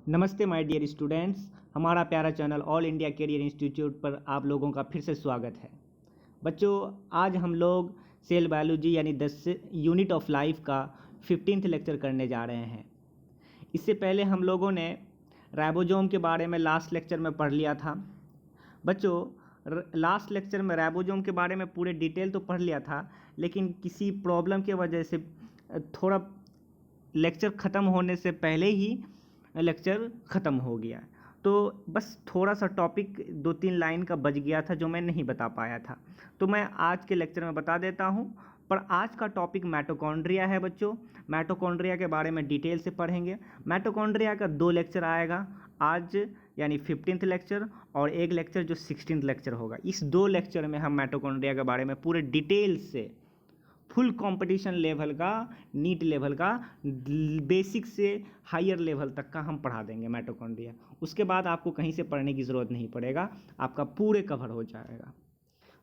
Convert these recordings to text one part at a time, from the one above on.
नमस्ते my dear students, हमारा प्यारा channel all India career institute पर आप लोगों का फिर से स्वागत है। बच्चों, आज हम लोग सेल बायोलॉजी यानी 10 यूनिट ऑफ लाइफ का 15th लेक्चर करने जा रहे हैं। इससे पहले हम लोगों ने राइबोसोम के बारे में लास्ट लेक्चर में पढ़ लिया था। बच्चों, लास्ट लेक्चर में राइबोसोम के बारे में पूरे डिटेल तो पढ़ लिया था, लेकिन किसी प्रॉब्लम की वजह से थोड़ा लेक्चर ख़त्म होने से पहले ही लेक्चर ख़त्म हो गया। तो बस थोड़ा सा टॉपिक 2-3 लाइन का बच गया था जो मैं नहीं बता पाया था, तो मैं आज के लेक्चर में बता देता हूँ। पर आज का टॉपिक माइटोकॉन्ड्रिया है बच्चों। माइटोकॉन्ड्रिया के बारे में डिटेल से पढ़ेंगे। माइटोकॉन्ड्रिया का 2 लेक्चर आएगा आज, यानी 15th लेक्चर, और एक लेक्चर जो 16th लेक्चर होगा। इस 2 लेक्चर में हम माइटोकॉन्ड्रिया के बारे में पूरे डिटेल से फुल कंपटीशन लेवल का, नीट लेवल का, बेसिक से हायर लेवल तक का हम पढ़ा देंगे माइटोकॉन्ड्रिया। उसके बाद आपको कहीं से पढ़ने की ज़रूरत नहीं पड़ेगा, आपका पूरे कवर हो जाएगा।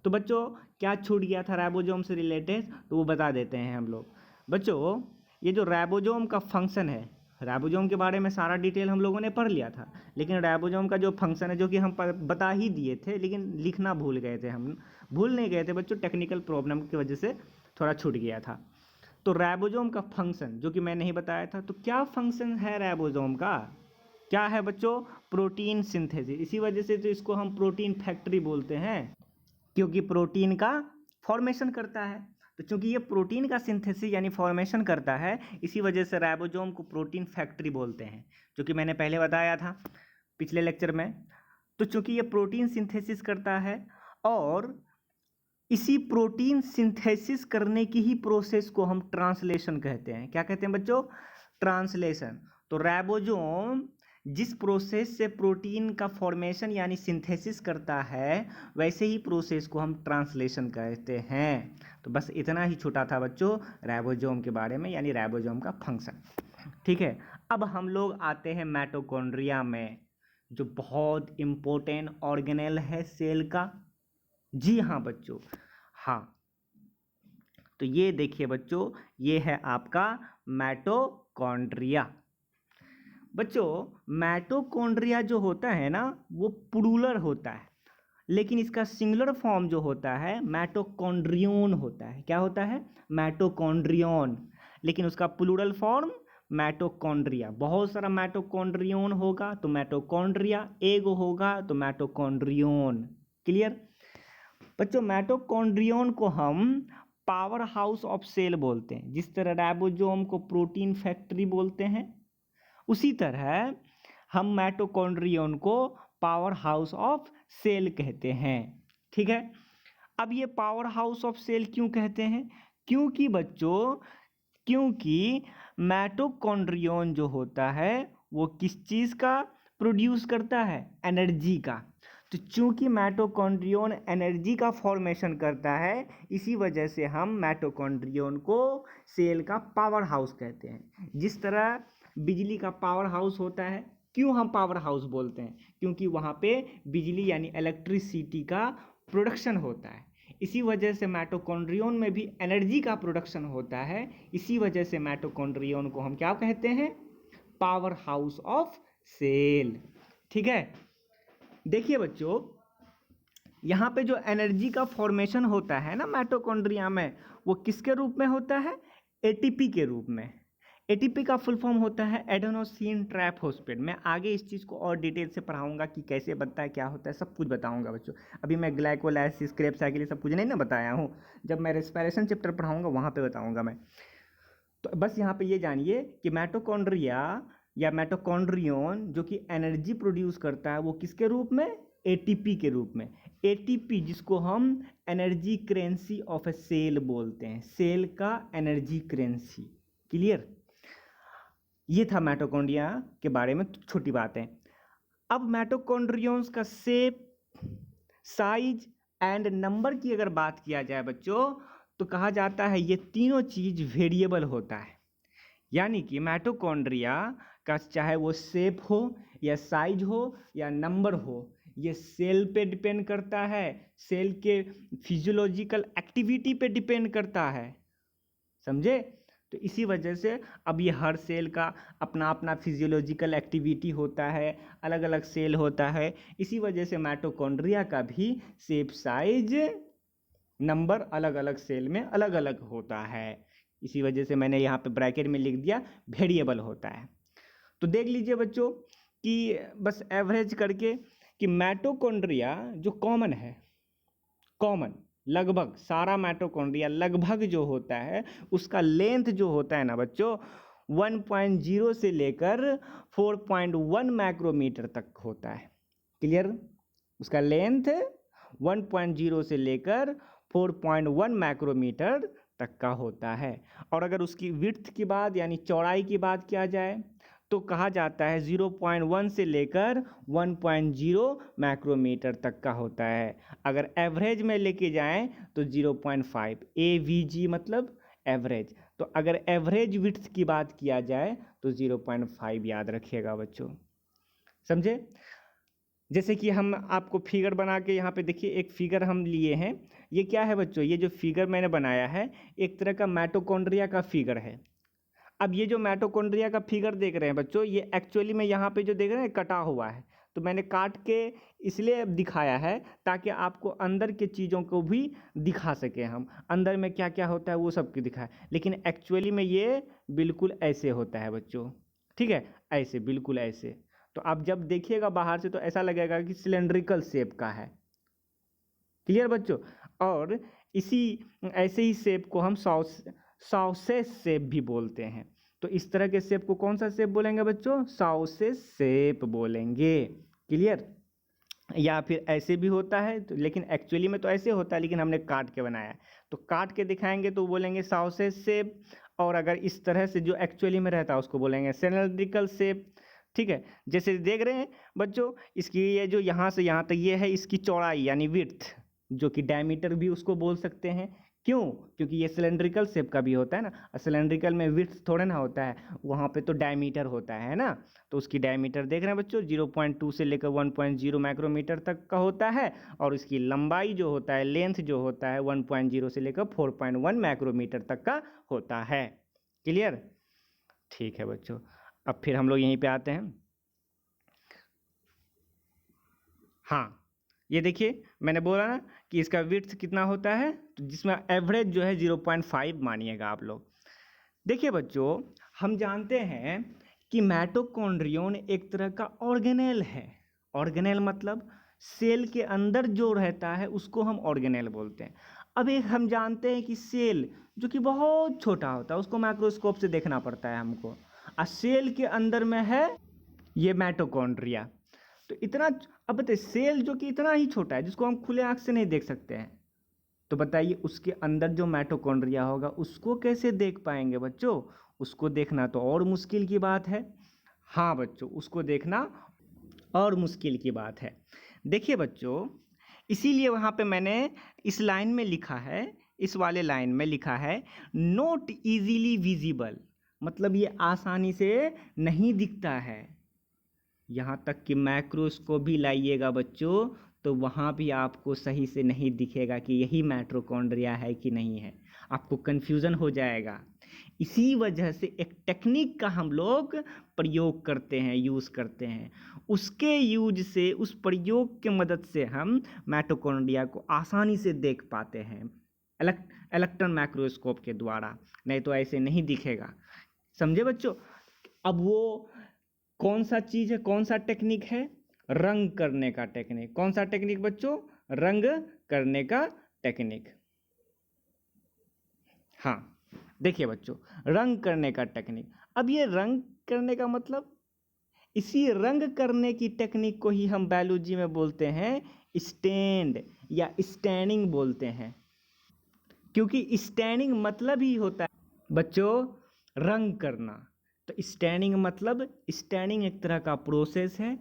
तो बच्चों, क्या छूट गया था राइबोसोम से रिलेटेड, तो वो बता देते हैं हम लोग। बच्चों, ये जो राइबोसोम का फंक्शन है, राइबोसोम के बारे में सारा डिटेल हम लोगों ने पढ़ लिया था, लेकिन राइबोसोम का जो फंक्शन है, जो कि हम बता ही दिए थे, लेकिन लिखना भूल गए थे। हम भूल नहीं गए थे बच्चों, टेक्निकल प्रॉब्लम की वजह से थोड़ा छूट गया था। तो राइबोसोम का फंक्शन जो कि मैं नहीं बताया था, तो क्या फंक्शन है राइबोसोम का? क्या है बच्चों? Protein synthesis. इसी वजह से तो इसको हम प्रोटीन फैक्ट्री बोलते हैं, क्योंकि प्रोटीन का फॉर्मेशन करता है। तो चूंकि ये प्रोटीन का सिंथेसिस यानी फॉर्मेशन करता है, इसी वजह से राइबोसोम को प्रोटीन फैक्ट्री बोलते हैं, जो कि मैंने पहले बताया था पिछले लेक्चर में। तो चूंकि ये प्रोटीन सिंथेसिस करता है, और इसी प्रोटीन सिंथेसिस करने की ही प्रोसेस को हम ट्रांसलेशन कहते हैं। क्या कहते हैं बच्चों? ट्रांसलेशन। तो राइबोसोम जिस प्रोसेस से प्रोटीन का फॉर्मेशन यानी सिंथेसिस करता है, वैसे ही प्रोसेस को हम ट्रांसलेशन कहते हैं। तो बस इतना ही छोटा था बच्चों राइबोसोम के बारे में, यानी राइबोसोम का फंक्शन। ठीक है, अब हम लोग आते हैं माइटोकॉन्ड्रिया में, जो बहुत इम्पोर्टेंट ऑर्गेनेल है सेल का। जी हाँ बच्चों, हाँ। तो ये देखिए बच्चों, ये है आपका माइटोकॉन्ड्रिया। बच्चों, माइटोकॉन्ड्रिया जो होता है ना, वो प्लूरल होता है, लेकिन इसका सिंगुलर फॉर्म जो होता है माइटोकॉन्ड्रियन होता है। क्या होता है? माइटोकॉन्ड्रियन। लेकिन उसका प्लूरल फॉर्म माइटोकॉन्ड्रिया। बहुत सारा माइटोकॉन्ड्रियन होगा तो माइटोकॉन्ड्रिया, एक होगा तो माइटोकॉन्ड्रियन। क्लियर बच्चों? माइटोकॉन्ड्रियन को हम पावर हाउस ऑफ सेल बोलते हैं। जिस तरह राइबोसोम को प्रोटीन फैक्ट्री बोलते हैं, उसी तरह हम माइटोकॉन्ड्रियन को पावर हाउस ऑफ सेल कहते हैं। ठीक है, अब ये पावर हाउस ऑफ सेल क्यों कहते हैं? क्योंकि बच्चों, क्योंकि माइटोकॉन्ड्रियन जो होता है वो किस चीज़ का प्रोड्यूस करता है? एनर्जी का। तो चूंकि माइटोकॉन्ड्रियन एनर्जी का फॉर्मेशन करता है, इसी वजह से हम माइटोकॉन्ड्रियन को सेल का पावर हाउस कहते हैं। जिस तरह बिजली का पावर हाउस होता है, क्यों हम पावर हाउस बोलते हैं? क्योंकि वहाँ पे बिजली यानी इलेक्ट्रिसिटी का प्रोडक्शन होता है। इसी वजह से माइटोकॉन्ड्रियन में भी एनर्जी का प्रोडक्शन होता है। इसी वजह से माइटोकॉन्ड्रियन को हम क्या कहते हैं? Power house of cell. ठीक है, देखिए बच्चों, यहाँ पे जो एनर्जी का फॉर्मेशन होता है ना माइटोकॉन्ड्रिया में, वो किसके रूप में होता है? एटीपी के रूप में। एटीपी का फुल फॉर्म होता है एडेनोसिन ट्राइफॉस्फेट। मैं आगे इस चीज़ को और डिटेल से पढ़ाऊंगा कि कैसे बनता है, क्या होता है, सब कुछ बताऊंगा बच्चों। अभी मैं ग्लाइकोलाइसिस, क्रेब्स साइकिल ये सब कुछ नहीं ना बताया हूँ। जब मैं रेस्पिरेशन चैप्टर पढ़ाऊंगा वहाँ पे बताऊंगा मैं। तो बस यहाँ पे ये जानिए कि माइटोकॉन्ड्रिया या माइटोकॉन्ड्रियन जो कि एनर्जी प्रोड्यूस करता है, वो किसके रूप में? एटीपी के रूप में। एटीपी जिसको हम energy currency of a cell बोलते हैं, सेल का एनर्जी करेंसी। क्लियर? ये था माइटोकॉन्ड्रिया के बारे में छोटी बात है। अब माइटोकॉन्ड्रियंस का शेप, साइज एंड नंबर की अगर बात किया जाए बच्चों, तो कहा जाता है ये तीनों चीज वेरिएबल होता है। यानी कि माइटोकॉन्ड्रिया का चाहे वो शेप हो या साइज हो या नंबर हो, ये सेल पे डिपेंड करता है, सेल के फिजियोलॉजिकल एक्टिविटी पे डिपेंड करता है। समझे? तो इसी वजह से अब ये हर सेल का अपना अपना फिजियोलॉजिकल एक्टिविटी होता है, अलग अलग सेल होता है। इसी वजह से माइटोकॉन्ड्रिया का भी शेप, साइज, नंबर अलग अलग सेल में अलग अलग होता है। इसी वजह से मैंने यहाँ पे ब्रैकेट में लिख दिया वेरिएबल होता है। तो देख लीजिए बच्चों कि बस एवरेज करके कि माइटोकॉन्ड्रिया जो कॉमन है, कॉमन लगभग सारा माइटोकॉन्ड्रिया लगभग जो होता है उसका लेंथ जो होता है ना बच्चों 1.0 से लेकर 4.1 माइक्रोमीटर तक होता है। क्लियर? उसका लेंथ 1.0 से लेकर 4.1 माइक्रोमीटर तक का होता है। और अगर उसकी विड्थ की बात यानी चौड़ाई की बात किया जाए तो कहा जाता है 0.1 से लेकर 1.0 माइक्रोमीटर तक का होता है। अगर एवरेज में लेके जाएं तो 0.5, AVG मतलब एवरेज। तो अगर एवरेज विड्थ की बात किया जाए तो 0.5 याद रखिएगा बच्चों, समझे? जैसे कि हम आपको फिगर बना के यहाँ पे देखिए, एक फिगर हम लिए हैं। ये क्या है बच्चों? ये जो फिगर मैंने बनाया है एक तरह का माइटोकॉन्ड्रिया का फिगर है। अब ये जो माइटोकॉन्ड्रिया का फिगर देख रहे हैं बच्चों, ये एक्चुअली में यहाँ पे जो देख रहे हैं कटा हुआ है। तो मैंने काट के इसलिए दिखाया है ताकि आपको अंदर के चीज़ों को भी दिखा सके, हम अंदर में क्या क्या होता है वो सब की दिखाए। लेकिन एक्चुअली में ये बिल्कुल ऐसे होता है बच्चों, ठीक है, ऐसे, बिल्कुल ऐसे। तो आप जब देखिएगा बाहर से तो ऐसा लगेगा कि सिलेंड्रिकल शेप का है। क्लियर बच्चों? और इसी ऐसे ही शेप को हम सॉसेज शेप भी बोलते हैं। तो इस तरह के शेप को कौन सा शेप बोलेंगे बच्चों? सॉसेज शेप बोलेंगे। क्लियर? या फिर ऐसे भी होता है तो, लेकिन एक्चुअली में तो ऐसे होता है, लेकिन हमने काट के बनाया है तो काट के दिखाएंगे तो बोलेंगे सॉसेज शेप। और अगर इस तरह से जो एक्चुअली में रहता है उसको बोलेंगे सिलेंड्रिकल शेप। ठीक है, जैसे देख रहे हैं बच्चों, इसकी ये जो यहाँ से यहाँ तक ये है इसकी चौड़ाई यानी विड्थ, जो कि डायमीटर भी उसको बोल सकते हैं। क्यों? क्योंकि ये सिलेंड्रिकल शेप का भी होता है ना। सिलेंड्रिकल में विड्थ थोड़ा ना होता है, वहाँ पे तो डायमीटर होता है ना। तो उसकी डायमीटर देख रहे हैं बच्चों 0.2 से लेकर 1.0 माइक्रोमीटर तक का होता है। और इसकी लंबाई जो होता है, लेंथ जो होता है 1.0 से लेकर 4.1 माइक्रोमीटर तक का होता है। क्लियर? ठीक है बच्चों, अब फिर हम लोग यहीं पे आते हैं। हाँ, ये देखिए मैंने बोला ना कि इसका विड्थ कितना होता है, तो जिसमें एवरेज जो है 0.5 मानिएगा आप लोग। देखिए बच्चों, हम जानते हैं कि माइटोकॉन्ड्रियन एक तरह का ऑर्गेनेल है। ऑर्गेनेल मतलब सेल के अंदर जो रहता है उसको हम ऑर्गेनेल बोलते हैं। अब एक हम जानते हैं कि सेल जो कि बहुत छोटा होता है उसको माइक्रोस्कोप से देखना पड़ता है हमको, और सेल के अंदर में है ये माइटोकॉन्ड्रिया। तो इतना, अब बताइए सेल जो कि इतना ही छोटा है जिसको हम खुले आंख से नहीं देख सकते हैं, तो बताइए उसके अंदर जो माइटोकॉन्ड्रिया होगा उसको कैसे देख पाएंगे बच्चों? उसको देखना तो और मुश्किल की बात है। हाँ बच्चों, उसको देखना और मुश्किल की बात है। देखिए बच्चों, इसीलिए वहाँ पे मैंने इस लाइन में लिखा है, इस वाले लाइन में लिखा है नॉट इजीली विजिबल, मतलब ये आसानी से नहीं दिखता है। यहाँ तक कि माइक्रोस्कोप भी लाइएगा बच्चों तो वहाँ भी आपको सही से नहीं दिखेगा कि यही माइटोकॉन्ड्रिया है कि नहीं है, आपको कन्फ्यूज़न हो जाएगा। इसी वजह से एक टेक्निक का हम लोग प्रयोग करते हैं, यूज़ करते हैं। उसके यूज से, उस प्रयोग के मदद से हम माइटोकॉन्ड्रिया को आसानी से देख पाते हैं इलेक्ट्रॉन माइक्रोस्कोप के द्वारा, नहीं तो ऐसे नहीं दिखेगा। समझे बच्चों? अब वो कौन सा चीज़ है, कौन सा टेक्निक है? रंग करने का टेक्निक। कौन सा टेक्निक बच्चों? रंग करने का टेक्निक। हाँ, देखिए बच्चों, रंग करने का टेक्निक। अब ये रंग करने का मतलब, इसी रंग करने की टेक्निक को ही हम बायोलॉजी में बोलते हैं स्टैंड या स्टैनिंग बोलते हैं। क्योंकि स्टैनिंग मतलब ही होता है बच्चों रंग करना। तो स्टैनिंग मतलब, स्टैनिंग एक तरह का प्रोसेस है।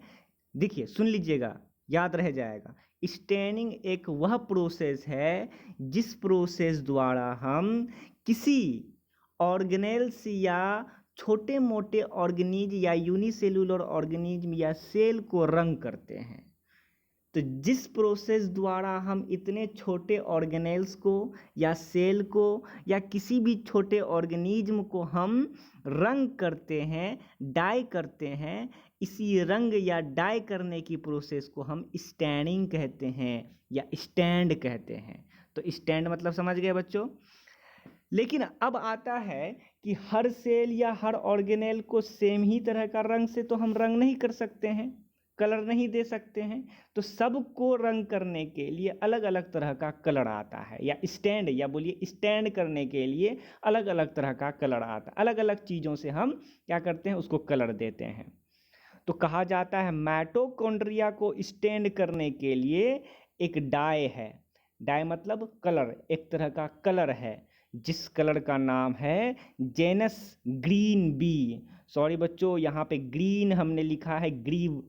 देखिए सुन लीजिएगा, याद रह जाएगा। स्टैनिंग एक वह प्रोसेस है जिस प्रोसेस द्वारा हम किसी ऑर्गेनेल्स या छोटे मोटे ऑर्गेनिज या यूनिसेलुलर ऑर्गेनिज्म या सेल को रंग करते हैं। तो जिस प्रोसेस द्वारा हम इतने छोटे ऑर्गेनेल्स को या सेल को या किसी भी छोटे ऑर्गेनिज्म को हम रंग करते हैं, डाई करते हैं, इसी रंग या डाई करने की प्रोसेस को हम स्टैनिंग कहते हैं या स्टैंड कहते हैं। तो स्टैंड मतलब समझ गए बच्चों। लेकिन अब आता है कि हर सेल या हर ऑर्गेनेल को सेम ही तरह का रंग से तो हम रंग नहीं कर सकते हैं, कलर नहीं दे सकते हैं। तो सबको रंग करने के लिए अलग अलग तरह का कलर आता है, या स्टैंड या बोलिए स्टैंड करने के लिए अलग अलग तरह का कलर आता है। अलग अलग चीज़ों से हम क्या करते हैं, उसको कलर देते हैं। तो कहा जाता है माइटोकॉन्ड्रिया को स्टैंड करने के लिए एक डाई है। डाई मतलब कलर, एक तरह का कलर है जिस कलर का नाम है जेनस ग्रीन बी। सॉरी बच्चों, यहाँ पे ग्रीन हमने लिखा है ग्रीव,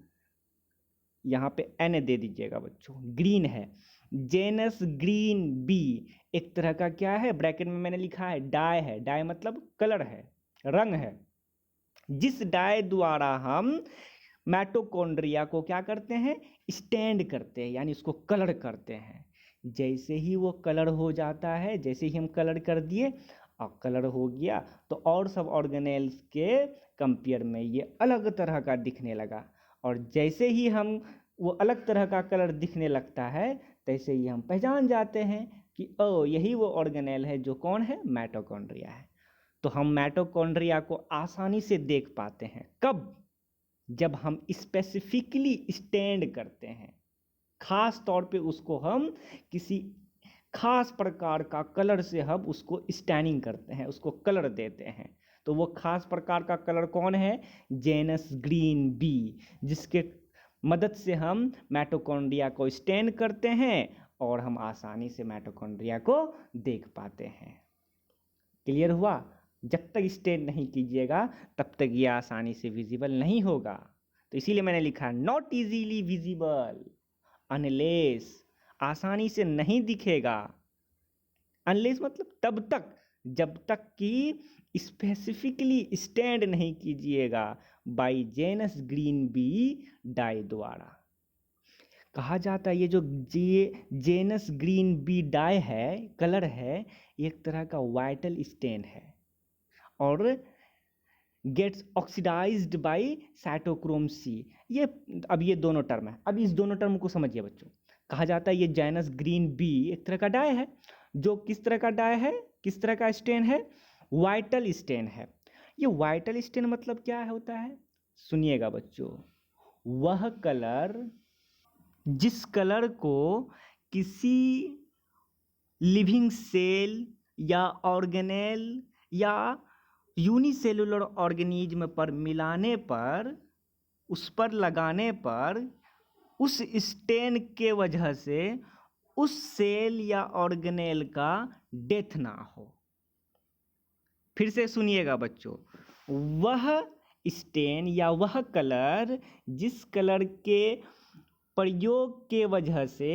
यहाँ पे एन दे दीजिएगा बच्चों, ग्रीन है। जेनस ग्रीन बी एक तरह का क्या है, ब्रैकेट में मैंने लिखा है डाई है। डाई मतलब कलर है, रंग है। जिस डाई द्वारा हम माइटोकॉन्ड्रिया को क्या करते हैं, स्टैंड करते हैं, यानी उसको कलर करते हैं। जैसे ही वो कलर हो जाता है, जैसे ही हम कलर कर दिए और कलर हो गया, तो और सब ऑर्गेनेल्स के कंपेयर में ये अलग तरह का दिखने लगा। और जैसे ही हम वो अलग तरह का कलर दिखने लगता है, तैसे ही हम पहचान जाते हैं कि ओ यही वो ऑर्गेनेल है जो कौन है, माइटोकॉन्ड्रिया है। तो हम माइटोकॉन्ड्रिया को आसानी से देख पाते हैं कब, जब हम स्पेसिफिकली स्टैंड करते हैं। खास तौर पे उसको हम किसी खास प्रकार का कलर से हम उसको स्टैनिंग करते हैं, उसको कलर देते हैं। तो वो खास प्रकार का कलर कौन है, जेनस ग्रीन बी, जिसके मदद से हम माइटोकॉन्ड्रिया को स्टैन करते हैं और हम आसानी से माइटोकॉन्ड्रिया को देख पाते हैं। क्लियर हुआ। जब तक स्टैन नहीं कीजिएगा तब तक ये आसानी से विजिबल नहीं होगा। तो इसीलिए मैंने लिखा नॉट इजीली विजिबल अनलेस, आसानी से नहीं दिखेगा। अनलेस मतलब तब तक, जब तक कि स्पेसिफिकली स्टैंड नहीं कीजिएगा by Janus green B dye द्वारा। कहा जाता है ये जो जेनस ग्रीन बी डाई है, कलर है, एक तरह का वाइटल स्टेन है और gets oxidised by cytochrome C. ये अब ये दोनों टर्म है, अब इस दोनों टर्म को समझिए बच्चों। कहा जाता है ये जेनस ग्रीन बी एक तरह का डाई है, जो किस तरह का डाई है, किस तरह का स्टेन है, वाइटल स्टेन है। ये वाइटल स्टेन मतलब क्या होता है, सुनिएगा बच्चों। वह कलर जिस कलर को किसी लिविंग सेल या ऑर्गेनेल या यूनिसेलुलर ऑर्गेनिज्म पर मिलाने पर, उस पर लगाने पर, उस स्टेन के वजह से उस सेल या ऑर्गेनेल का डेथ ना हो। फिर से सुनिएगा बच्चों, वह स्टेन या वह कलर जिस कलर के प्रयोग के वजह से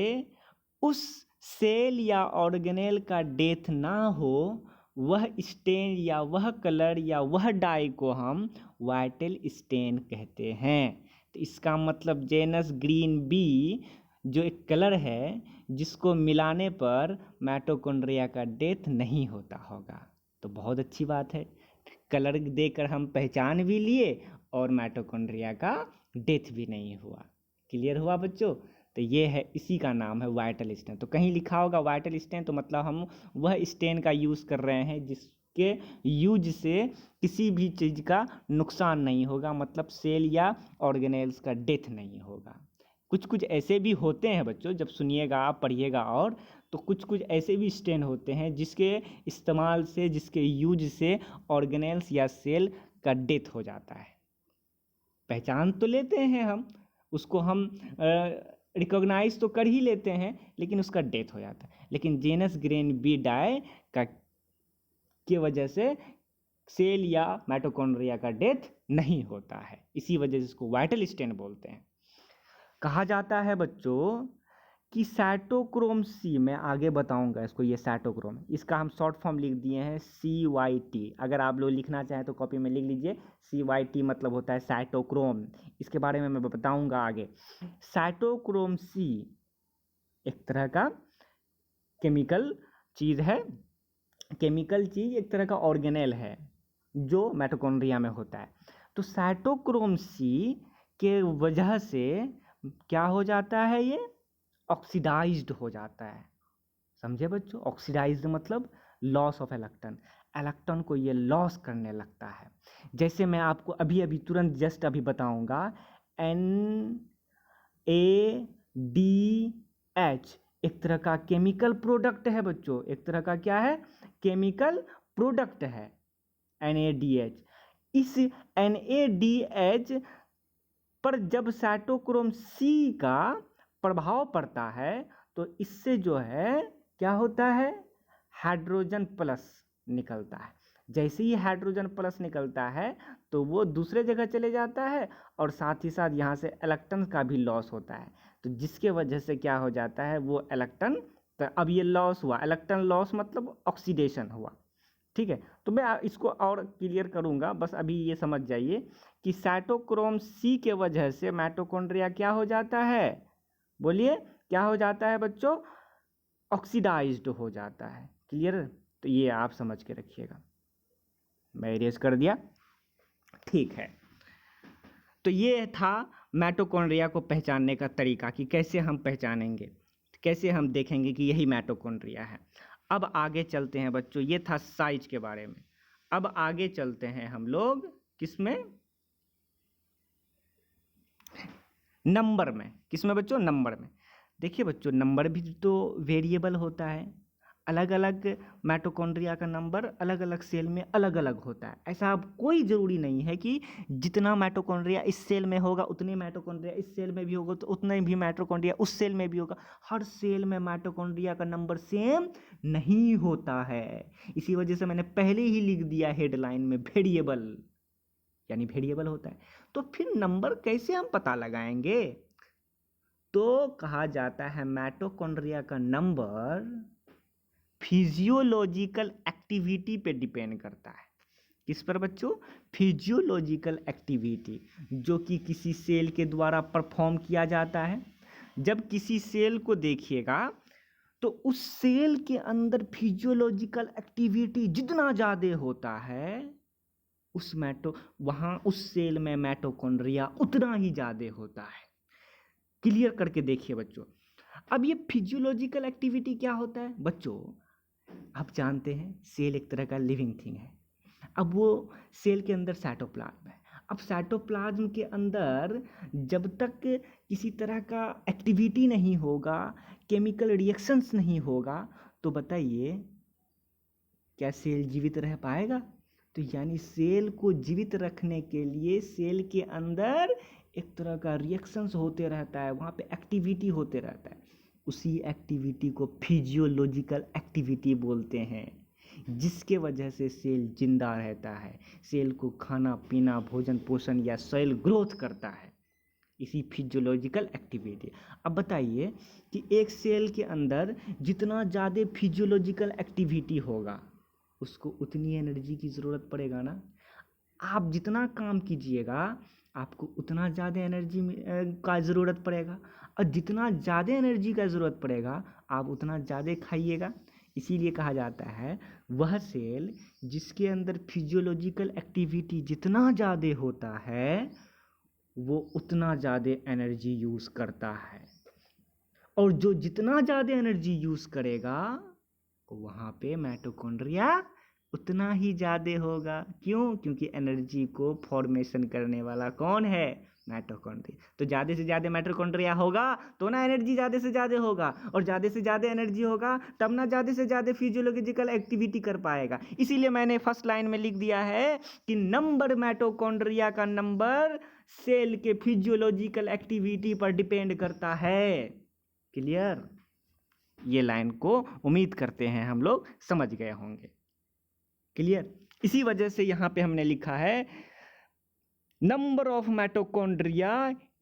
उस सेल या ऑर्गेनेल का डेथ ना हो, वह स्टेन या वह कलर या वह डाई को हम वाइटल स्टेन कहते हैं। तो इसका मतलब जेनस ग्रीन बी जो एक कलर है जिसको मिलाने पर माइटोकॉन्ड्रिया का डेथ नहीं होता होगा। तो बहुत अच्छी बात है, कलर देकर हम पहचान भी लिए और माइटोकॉन्ड्रिया का डेथ भी नहीं हुआ। क्लियर हुआ बच्चों। तो ये है, इसी का नाम है वाइटल स्टेन। तो कहीं लिखा होगा वाइटल स्टेन, तो मतलब हम वह स्टेन का यूज़ कर रहे हैं जिसके यूज से किसी भी चीज़ का नुकसान नहीं होगा, मतलब सेल या ऑर्गेनेल्स का डेथ नहीं होगा। कुछ कुछ ऐसे भी होते हैं बच्चों, जब सुनिएगा आप पढ़िएगा और, तो कुछ कुछ ऐसे भी स्टेन होते हैं जिसके इस्तेमाल से, जिसके यूज से ऑर्गेनेल्स या सेल का डेथ हो जाता है। पहचान तो लेते हैं हम उसको, हम रिकॉग्नाइज तो कर ही लेते हैं, लेकिन उसका डेथ हो जाता है। लेकिन जेनस ग्रीन बी डाई का की वजह से सेल या माइटोकॉन्ड्रिया का डेथ नहीं होता है, इसी वजह से इसको वाइटल स्टेन बोलते हैं। कहा जाता है बच्चों कि साइटोक्रोम सी, मैं आगे बताऊंगा इसको, ये साइटोक्रोम, इसका हम शॉर्ट फॉर्म लिख दिए हैं CYT। अगर आप लोग लिखना चाहें तो कॉपी में लिख लीजिए, CYT मतलब होता है साइटोक्रोम। इसके बारे में मैं बताऊंगा आगे। साइटोक्रोम सी एक तरह का केमिकल चीज़ है, केमिकल चीज़ एक तरह का ऑर्गेनेल है जो माइटोकॉन्ड्रिया में होता है। तो साइटोक्रोम सी के वजह से क्या हो जाता है, ये ऑक्सीडाइज्ड हो जाता है। समझे बच्चों? ऑक्सीडाइज्ड मतलब लॉस ऑफ इलेक्ट्रॉन, इलेक्ट्रॉन को ये लॉस करने लगता है। जैसे मैं आपको अभी अभी तुरंत जस्ट अभी बताऊंगा, NADH एक तरह का केमिकल प्रोडक्ट है बच्चों, एक तरह का क्या है, केमिकल प्रोडक्ट है NADH। इस NADH पर जब साइटोक्रोम सी का प्रभाव पड़ता है तो इससे जो है क्या होता है, हाइड्रोजन प्लस निकलता है। जैसे ही हाइड्रोजन प्लस निकलता है तो वो दूसरे जगह चले जाता है और साथ ही साथ यहाँ से इलेक्ट्रॉन का भी लॉस होता है। तो जिसके वजह से क्या हो जाता है, वो इलेक्ट्रॉन, तो अब ये लॉस हुआ, इलेक्ट्रॉन लॉस मतलब ऑक्सीडेशन हुआ। ठीक है, तो मैं इसको और क्लियर करूँगा, बस अभी ये समझ जाइए कि साइटोक्रोम सी के वजह से माइटोकॉन्ड्रिया क्या हो जाता है, बोलिए क्या हो जाता है बच्चों, ऑक्सीडाइज्ड हो जाता है। क्लियर? तो ये आप समझ के रखिएगा, मैं इरेज कर दिया। ठीक है, तो ये था माइटोकॉन्ड्रिया को पहचानने का तरीका कि कैसे हम पहचानेंगे, कैसे हम देखेंगे कि यही माइटोकॉन्ड्रिया है। अब आगे चलते हैं बच्चों, ये था साइज के बारे में। अब आगे चलते हैं हम लोग किस में, नंबर में। किस में बच्चों? नंबर में। देखिए बच्चों, नंबर भी तो वेरिएबल होता है, अलग अलग माइटोकॉन्ड्रिया का नंबर अलग अलग सेल में अलग अलग होता है। ऐसा अब कोई ज़रूरी नहीं है कि जितना माइटोकॉन्ड्रिया इस सेल में होगा उतने माइटोकॉन्ड्रिया इस सेल में भी होगा, तो उतने भी माइटोकॉन्ड्रिया उस सेल में भी होगा। हर सेल में माइटोकॉन्ड्रिया का नंबर सेम नहीं होता है। इसी वजह से मैंने पहले ही लिख दिया हेडलाइन में, वेरिएबल यानी वेरिएबल होता है। तो फिर नंबर कैसे हम पता लगाएंगे? तो कहा जाता है माइटोकॉन्ड्रिया का नंबर फिजियोलॉजिकल एक्टिविटी पे डिपेंड करता है। किस पर बच्चों? फिजियोलॉजिकल एक्टिविटी, जो कि किसी सेल के द्वारा परफॉर्म किया जाता है। जब किसी सेल को देखिएगा तो उस सेल के अंदर फिजियोलॉजिकल एक्टिविटी जितना ज़्यादा होता है, वहाँ उस सेल में माइटोकॉन्ड्रिया उतना ही ज़्यादा होता है। क्लियर करके देखिए बच्चों। अब ये फिजियोलॉजिकल एक्टिविटी क्या होता है बच्चों? आप जानते हैं सेल एक तरह का लिविंग थिंग है। अब वो सेल के अंदर साइटोप्लाज्म है। अब साइटोप्लाज्म के अंदर जब तक किसी तरह का एक्टिविटी नहीं होगा, केमिकल रिएक्शंस नहीं होगा, तो बताइए क्या सेल जीवित रह पाएगा? तो यानी सेल को जीवित रखने के लिए सेल के अंदर एक तरह का रिएक्शंस होते रहता है, वहाँ पे एक्टिविटी होते रहता है। उसी एक्टिविटी को फिजियोलॉजिकल एक्टिविटी बोलते हैं, जिसके वजह से सेल जिंदा रहता है, सेल को खाना पीना, भोजन पोषण या सेल ग्रोथ करता है, इसी फिजियोलॉजिकल एक्टिविटी। अब बताइए कि एक सेल के अंदर जितना ज़्यादा फिजियोलॉजिकल एक्टिविटी होगा उसको उतनी एनर्जी की ज़रूरत पड़ेगा ना। आप जितना काम कीजिएगा आपको उतना ज़्यादा एनर्जी का ज़रूरत पड़ेगा, और जितना ज़्यादा एनर्जी का ज़रूरत पड़ेगा आप उतना ज़्यादा खाइएगा। इसीलिए कहा जाता है वह सेल जिसके अंदर फिजियोलॉजिकल एक्टिविटी जितना ज़्यादा होता है वो उतना ज़्यादा एनर्जी यूज़ करता है, और जो जितना ज़्यादा एनर्जी यूज़ करेगा वहाँ पे माइटोकॉन्ड्रिया उतना ही ज़्यादा होगा। क्यों? क्योंकि एनर्जी को फॉर्मेशन करने वाला कौन है? माइटोकॉन्ड्रिया। तो ज़्यादा से ज़्यादा माइटोकॉन्ड्रिया होगा तो ना एनर्जी ज़्यादा से ज़्यादा होगा, और ज़्यादा से ज़्यादा एनर्जी होगा तब ना ज़्यादा से ज़्यादा फिजियोलॉजिकल एक्टिविटी कर पाएगा। इसीलिए मैंने फर्स्ट लाइन में लिख दिया है कि नंबर माइटोकॉन्ड्रिया का नंबर सेल के फिजियोलॉजिकल एक्टिविटी पर डिपेंड करता है। क्लियर? ये लाइन को उम्मीद करते हैं हम लोग समझ गए होंगे। क्लियर? इसी वजह से यहाँ पे हमने लिखा है number of mitochondria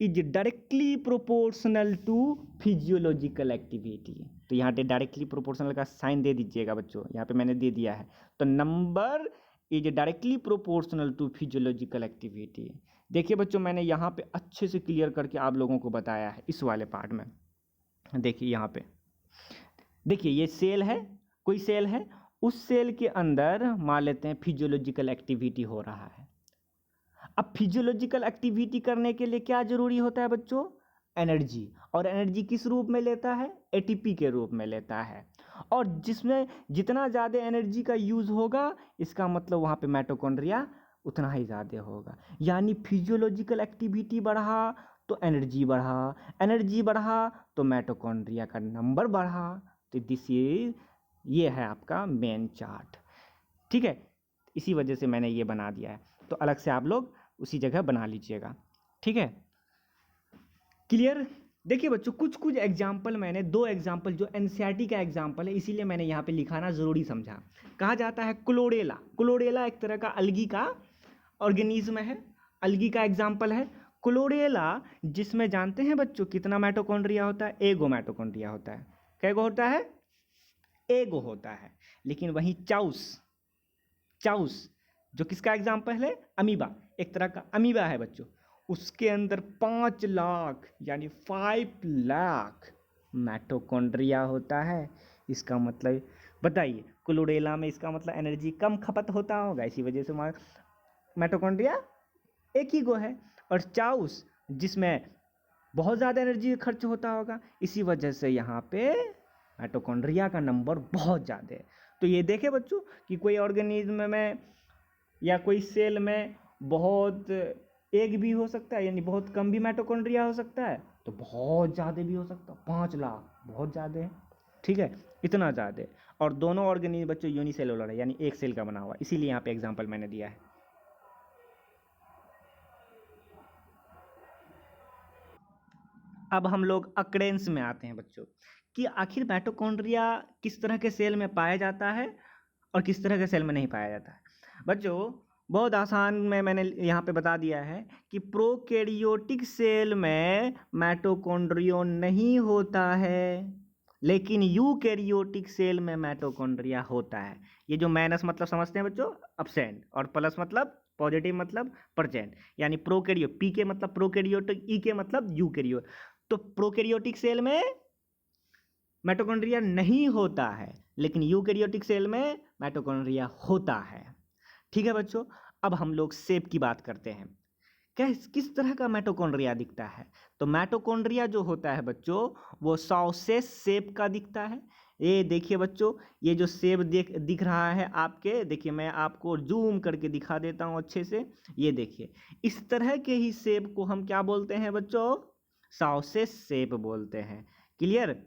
is directly proportional to physiological activity. तो यहाँ पे डायरेक्टली प्रोपोर्शनल का साइन दे दीजिएगा बच्चों, यहाँ पे मैंने दे दिया है। तो number is directly proportional to physiological activity. देखिए बच्चों, मैंने यहाँ पे अच्छे से क्लियर करके आप लोगों को बताया है इस वाले पार्ट में। देखिए यहाँ पे, देखिए ये सेल है, कोई सेल है, उस सेल के अंदर मान लेते हैं फिजियोलॉजिकल एक्टिविटी हो रहा है। अब फिजियोलॉजिकल एक्टिविटी करने के लिए क्या जरूरी होता है बच्चों? एनर्जी। और एनर्जी किस रूप में लेता है? एटीपी के रूप में लेता है। और जिसमें जितना ज़्यादा एनर्जी का यूज़ होगा, इसका मतलब वहाँ पे माइटोकॉन्ड्रिया उतना ही ज़्यादा होगा। यानी फिजियोलॉजिकल एक्टिविटी बढ़ा तो एनर्जी बढ़ा, एनर्जी बढ़ा तो माइटोकॉन्ड्रिया का नंबर बढ़ा। तो ये है आपका मेन चार्ट, ठीक है। इसी वजह से मैंने ये बना दिया है, तो अलग से आप लोग उसी जगह बना लीजिएगा, ठीक है। क्लियर? देखिए बच्चों, कुछ कुछ एग्जाम्पल, मैंने 2 एग्जाम्पल जो एनसीईआरटी का एग्जाम्पल है, इसीलिए मैंने यहाँ पे लिखाना ज़रूरी समझा। कहा जाता है क्लोरेला। क्लोरेला एक तरह का अलगी का ऑर्गेनिज्म है, अलगी का एग्जाम्पल है क्लोरेला, जिसमें जानते हैं बच्चों कितना माइटोकॉन्ड्रिया होता है? एगो माइटोकॉन्ड्रिया होता है। कैगो होता है? एगो होता है। लेकिन वहीं चाउस जो किसका एग्जाम्पल है? अमीबा, एक तरह का अमीबा है बच्चों, उसके अंदर 5 लाख यानी 5 लाख माइटोकॉन्ड्रिया होता है। इसका मतलब बताइए, क्लोरेला में इसका मतलब एनर्जी कम खपत होता होगा, इसी वजह से माइटोकॉन्ड्रिया एक ही गो है। और चाउस जिसमें बहुत ज़्यादा एनर्जी खर्च होता होगा, इसी वजह से यहाँ पे माइटोकॉन्ड्रिया का नंबर बहुत ज़्यादा है। तो ये देखें बच्चों कि कोई ऑर्गेनिज्म में या कोई सेल में बहुत एक भी हो सकता है, यानी बहुत कम भी माइटोकॉन्ड्रिया हो सकता है, तो बहुत ज़्यादा भी हो सकता है। 5 लाख बहुत ज़्यादा है, ठीक है, इतना ज़्यादा है। और दोनों ऑर्गेनिज्म बच्चों यूनिसेलुलर है, यानी एक सेल का बना हुआ, इसीलिए यहाँ पे एग्जाम्पल मैंने दिया है। अब हम लोग अक्रेंस में आते हैं बच्चों, कि आखिर माइटोकॉन्ड्रिया किस तरह के सेल में पाया जाता है और किस तरह के सेल में नहीं पाया जाता है। बच्चों बहुत आसान में मैंने यहाँ पे बता दिया है कि प्रोकैरियोटिक सेल में माइटोकॉन्ड्रिया नहीं होता है, लेकिन यूकैरियोटिक सेल में माइटोकॉन्ड्रिया होता है। ये जो माइनस मतलब समझते हैं बच्चों, अब्सेंट, और प्लस मतलब पॉजिटिव मतलब प्रेजेंट, यानी प्रोकैरियो, पी के मतलब प्रोकैरियोटिक, ई के मतलब यूकैरियो। तो प्रोकैरियोटिक सेल में माइटोकॉन्ड्रिया नहीं होता है, लेकिन यूकैरियोटिक सेल में माइटोकॉन्ड्रिया होता है, ठीक है बच्चों। अब हम लोग शेप की बात करते हैं, किस तरह का माइटोकॉन्ड्रिया दिखता है। तो माइटोकॉन्ड्रिया जो होता है बच्चों, वो सॉसेज शेप का दिखता है। ये देखिए बच्चों, ये जो शेप दिख रहा है आपके, देखिए मैं आपको जूम करके दिखा देता हूँ अच्छे से। ये देखिए, इस तरह के ही शेप को हम क्या बोलते हैं बच्चों? सॉसेज शेप बोलते हैं। क्लियर?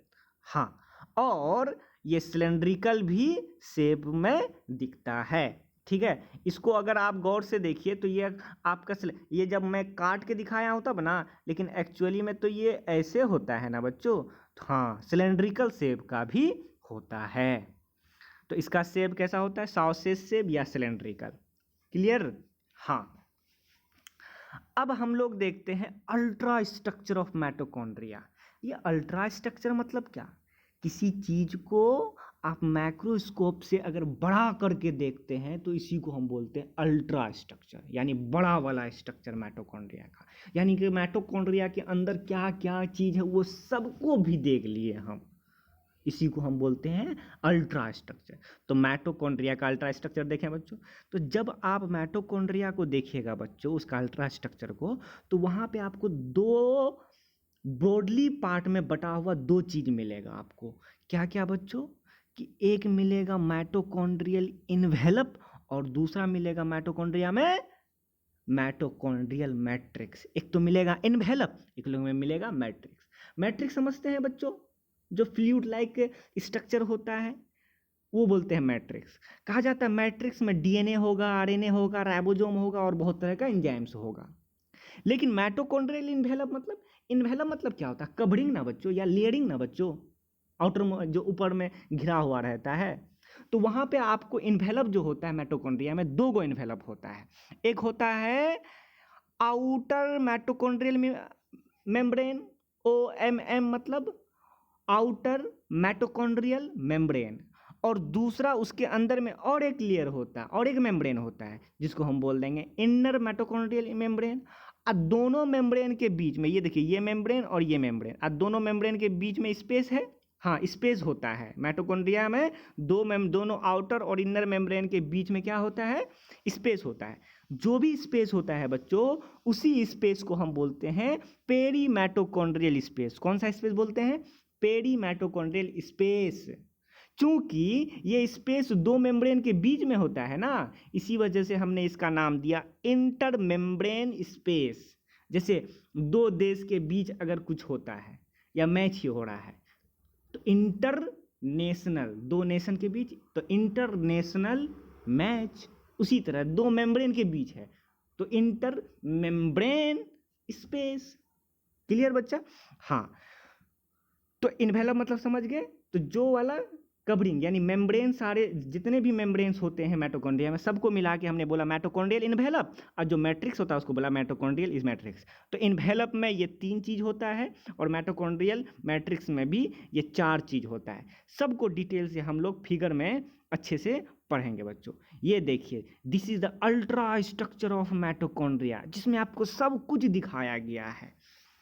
हाँ। और ये सिलेंड्रिकल भी शेप में दिखता है, ठीक है। इसको अगर आप गौर से देखिए तो ये आपका ये जब मैं काट के दिखाया हूँ तब ना, लेकिन एक्चुअली में तो ये ऐसे होता है ना बच्चों। तो हाँ, सिलेंड्रिकल शेप का भी होता है। तो इसका शेप कैसा होता है? सॉसेज शेप या सिलेंड्रिकल। क्लियर? हाँ। अब हम लोग देखते हैं अल्ट्रा स्ट्रक्चर ऑफ माइटोकॉन्ड्रिया। ये अल्ट्रा स्ट्रक्चर मतलब क्या? किसी चीज को आप माइक्रोस्कोप से अगर बड़ा करके देखते हैं तो इसी को हम बोलते हैं अल्ट्रा स्ट्रक्चर, यानी बड़ा वाला स्ट्रक्चर माइटोकॉन्ड्रिया का। यानी कि माइटोकॉन्ड्रिया के अंदर क्या क्या चीज है वो सबको भी देख लिए हम, इसी को हम बोलते हैं अल्ट्रा स्ट्रक्चर। तो माइटोकॉन्ड्रिया का अल्ट्रा स्ट्रक्चर देखें बच्चों, तो जब आप माइटोकॉन्ड्रिया को देखिएगा बच्चों, उसका अल्ट्रा स्ट्रक्चर को, तो वहाँ पे आपको 2 ब्रॉडली पार्ट में बटा हुआ 2 चीज़ मिलेगा आपको। क्या क्या बच्चों? कि एक मिलेगा माइटोकॉन्ड्रियल इन्वेलप और दूसरा मिलेगा माइटोकॉन्ड्रिया में माइटोकॉन्ड्रियल मैट्रिक्स। एक तो मिलेगा इन्वेलप, एक लोग में मिलेगा मैट्रिक्स। मैट्रिक्स समझते हैं बच्चों, जो फ्लूइड लाइक स्ट्रक्चर होता है वो बोलते हैं मैट्रिक्स। कहा जाता है मैट्रिक्स में डीएनए होगा, आरएनए होगा, राइबोसोम होगा और बहुत तरह का एंजाइम्स होगा। लेकिन माइटोकॉन्ड्रियल इन्वेलप मतलब क्या होता है? कवरिंग ना बच्चों, या लेयरिंग ना बच्चों, आउटर जो ऊपर में घिरा हुआ रहता है। तो वहाँ पे आपको इन्वेलप जो होता है माइटोकॉन्ड्रिया में 2 गो इन्वेलप होता है। एक होता है आउटर माइटोकॉन्ड्रियल मेम्ब्रेन, OMM मतलब आउटर माइटोकॉन्ड्रियल मेम्ब्रेन, और दूसरा उसके अंदर में और एक लेयर होता है और एक मेम्ब्रेन होता है जिसको हम बोल देंगे इनर माइटोकॉन्ड्रियल मेम्ब्रेन। और दोनों मेम्ब्रेन के बीच में ये देखिए, ये मेम्ब्रेन और ये मेम्ब्रेन, और दोनों मेम्ब्रेन के बीच में स्पेस है। हाँ, स्पेस होता है माइटोकॉन्ड्रिया में, दोनों आउटर और इनर मेम्ब्रेन के बीच में क्या होता है, स्पेस होता है। जो भी स्पेस होता है बच्चों, उसी स्पेस को हम बोलते हैं पेरी माइटोकॉन्ड्रियल स्पेस। कौन सा स्पेस बोलते हैं, पेरी माइटोकॉन्ड्रियल स्पेस। चूंकि ये स्पेस दो मेम्ब्रेन के बीच में होता है ना, इसी वजह से हमने इसका नाम दिया इंटर मेम्ब्रेन स्पेस। जैसे दो देश के बीच अगर कुछ होता है या मैच ही हो रहा है तो इंटरनेशनल, दो नेशन के बीच तो इंटरनेशनल मैच, उसी तरह दो मेम्ब्रेन के बीच है तो इंटर मेम्ब्रेन स्पेस। क्लियर बच्चा? हाँ, तो इन्वेलप मतलब समझ गए, तो जो वाला कवरिंग यानी मेम्ब्रेन, सारे जितने भी मेम्ब्रेन्स होते हैं माइटोकॉन्ड्रिया में सबको मिला के हमने बोला माइटोकॉन्ड्रियल इन्वेलप, और जो मैट्रिक्स होता है उसको बोला माइटोकॉन्ड्रियल इज मैट्रिक्स। तो इन्वेलप में ये 3 चीज़ होता है और माइटोकॉन्ड्रियल मैट्रिक्स में भी ये 4 चीज़ होता है। सबको डिटेल से हम लोग फिगर में अच्छे से पढ़ेंगे बच्चों। ये देखिए, this is the ultra structure of mitochondria, जिसमें आपको सब कुछ दिखाया गया है।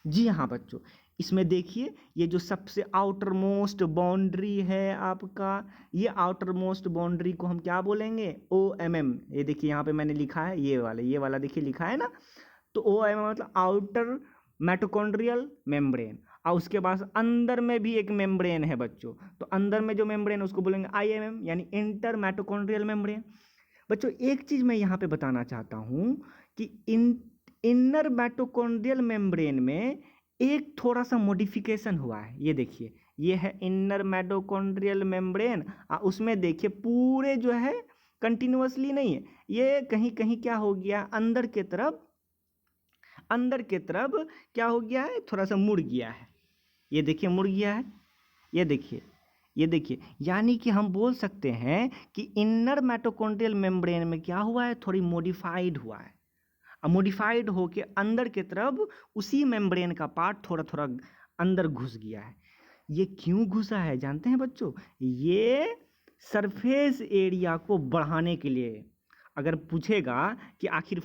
जी हाँ बच्चों, इसमें देखिए ये जो सबसे आउटर मोस्ट बाउंड्री है आपका, ये आउटर मोस्ट बाउंड्री को हम क्या बोलेंगे, OMM। ये देखिए यहाँ पे मैंने लिखा है, ये वाला देखिए लिखा है ना, तो OMM मतलब आउटर माइटोकॉन्ड्रियल मेम्ब्रेन। और उसके बाद अंदर में भी एक मेम्ब्रेन है बच्चों, तो अंदर में जो मेम्ब्रेन है उसको बोलेंगे IMM यानी इंटर माइटोकॉन्ड्रियल मेम्ब्रेन। बच्चों एक चीज़ मैं यहाँ पे बताना चाहता हूँ कि इनर माइटोकॉन्ड्रियल मेम्ब्रेन में एक थोड़ा सा मॉडिफिकेशन हुआ है। ये देखिए, ये है इनर माइटोकॉन्ड्रियल मेम्ब्रेन, और उसमें देखिए पूरे जो है कंटिन्यूअसली नहीं है, ये कहीं कहीं क्या हो गया, अंदर के तरफ क्या हो गया है, थोड़ा सा मुड़ गया है। ये देखिए मुड़ गया है, ये देखिए, यानी कि हम बोल सकते हैं कि इनर माइटोकॉन्ड्रियल मेम्ब्रेन में क्या हुआ है, थोड़ी मॉडिफाइड हुआ है। अब मॉडिफाइड होके अंदर के तरफ उसी मेम्ब्रेन का पार्ट थोड़ा थोड़ा अंदर घुस गया है। ये क्यों घुसा है जानते हैं बच्चों? ये सरफेस एरिया को बढ़ाने के लिए। अगर पूछेगा कि आखिर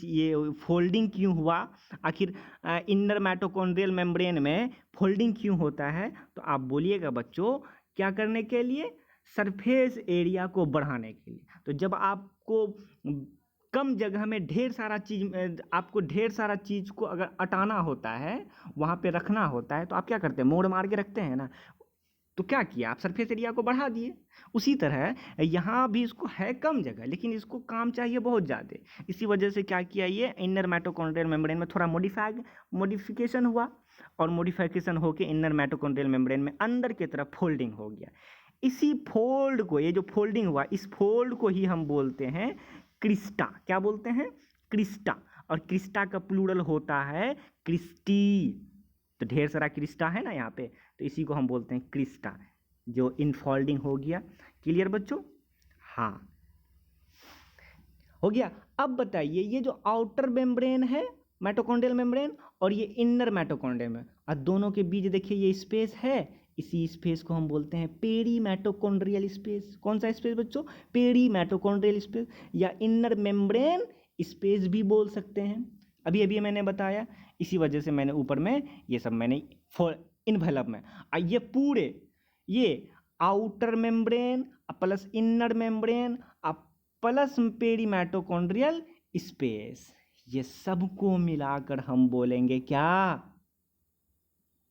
ये फोल्डिंग क्यों हुआ, आखिर इनर माइटोकॉन्ड्रियल मेम्ब्रेन में फोल्डिंग क्यों होता है, तो आप बोलिएगा बच्चों क्या करने के लिए, सरफेस एरिया को बढ़ाने के लिए। तो जब आपको कम जगह में आपको ढेर सारा चीज़ को अगर हटाना होता है, वहाँ पे रखना होता है, तो आप क्या करते हैं, मोड़ मार के रखते हैं ना। तो क्या किया, आप सरफेस एरिया को बढ़ा दिए। उसी तरह यहाँ भी इसको है कम जगह, लेकिन इसको काम चाहिए बहुत ज़्यादा। इसी वजह से क्या किया, ये इनर माइटोकॉन्ड्रियल मेम्ब्रेन में थोड़ा मॉडिफिकेशन हुआ, और मॉडिफिकेशन होकर इनर माइटोकॉन्ड्रियल मेम्ब्रेन में अंदर की तरफ फोल्डिंग हो गया। इसी फोल्ड को, ये जो फोल्डिंग हुआ, इस फोल्ड को ही हम बोलते हैं क्रिस्टा। क्या बोलते हैं, क्रिस्टा। और क्रिस्टा का प्लूरल होता है क्रिस्टी। तो ढेर सारा क्रिस्टा है ना यहाँ पे, तो इसी को हम बोलते हैं क्रिस्टा, जो इनफोल्डिंग हो गया। क्लियर बच्चों? हाँ, हो गया। अब बताइए, ये जो आउटर मेम्ब्रेन है माइटोकॉन्ड्रियल मेम्ब्रेन और ये इनर माइटोकॉन्ड्रियल में, और दोनों के बीच देखिए ये स्पेस है, इसी स्पेस को हम बोलते हैं पेरी माइटोकॉन्ड्रियल स्पेस। कौन सा स्पेस बच्चों, पेरी माइटोकॉन्ड्रियल स्पेस, या इनर मेम्ब्रेन स्पेस भी बोल सकते हैं। अभी अभी मैंने बताया, इसी वजह से मैंने ऊपर में ये सब मैंने इन्वेलप में, ये पूरे ये outer membrane plus inner membrane plus peri mitochondrial space, ये सबको मिलाकर हम बोलेंगे क्या,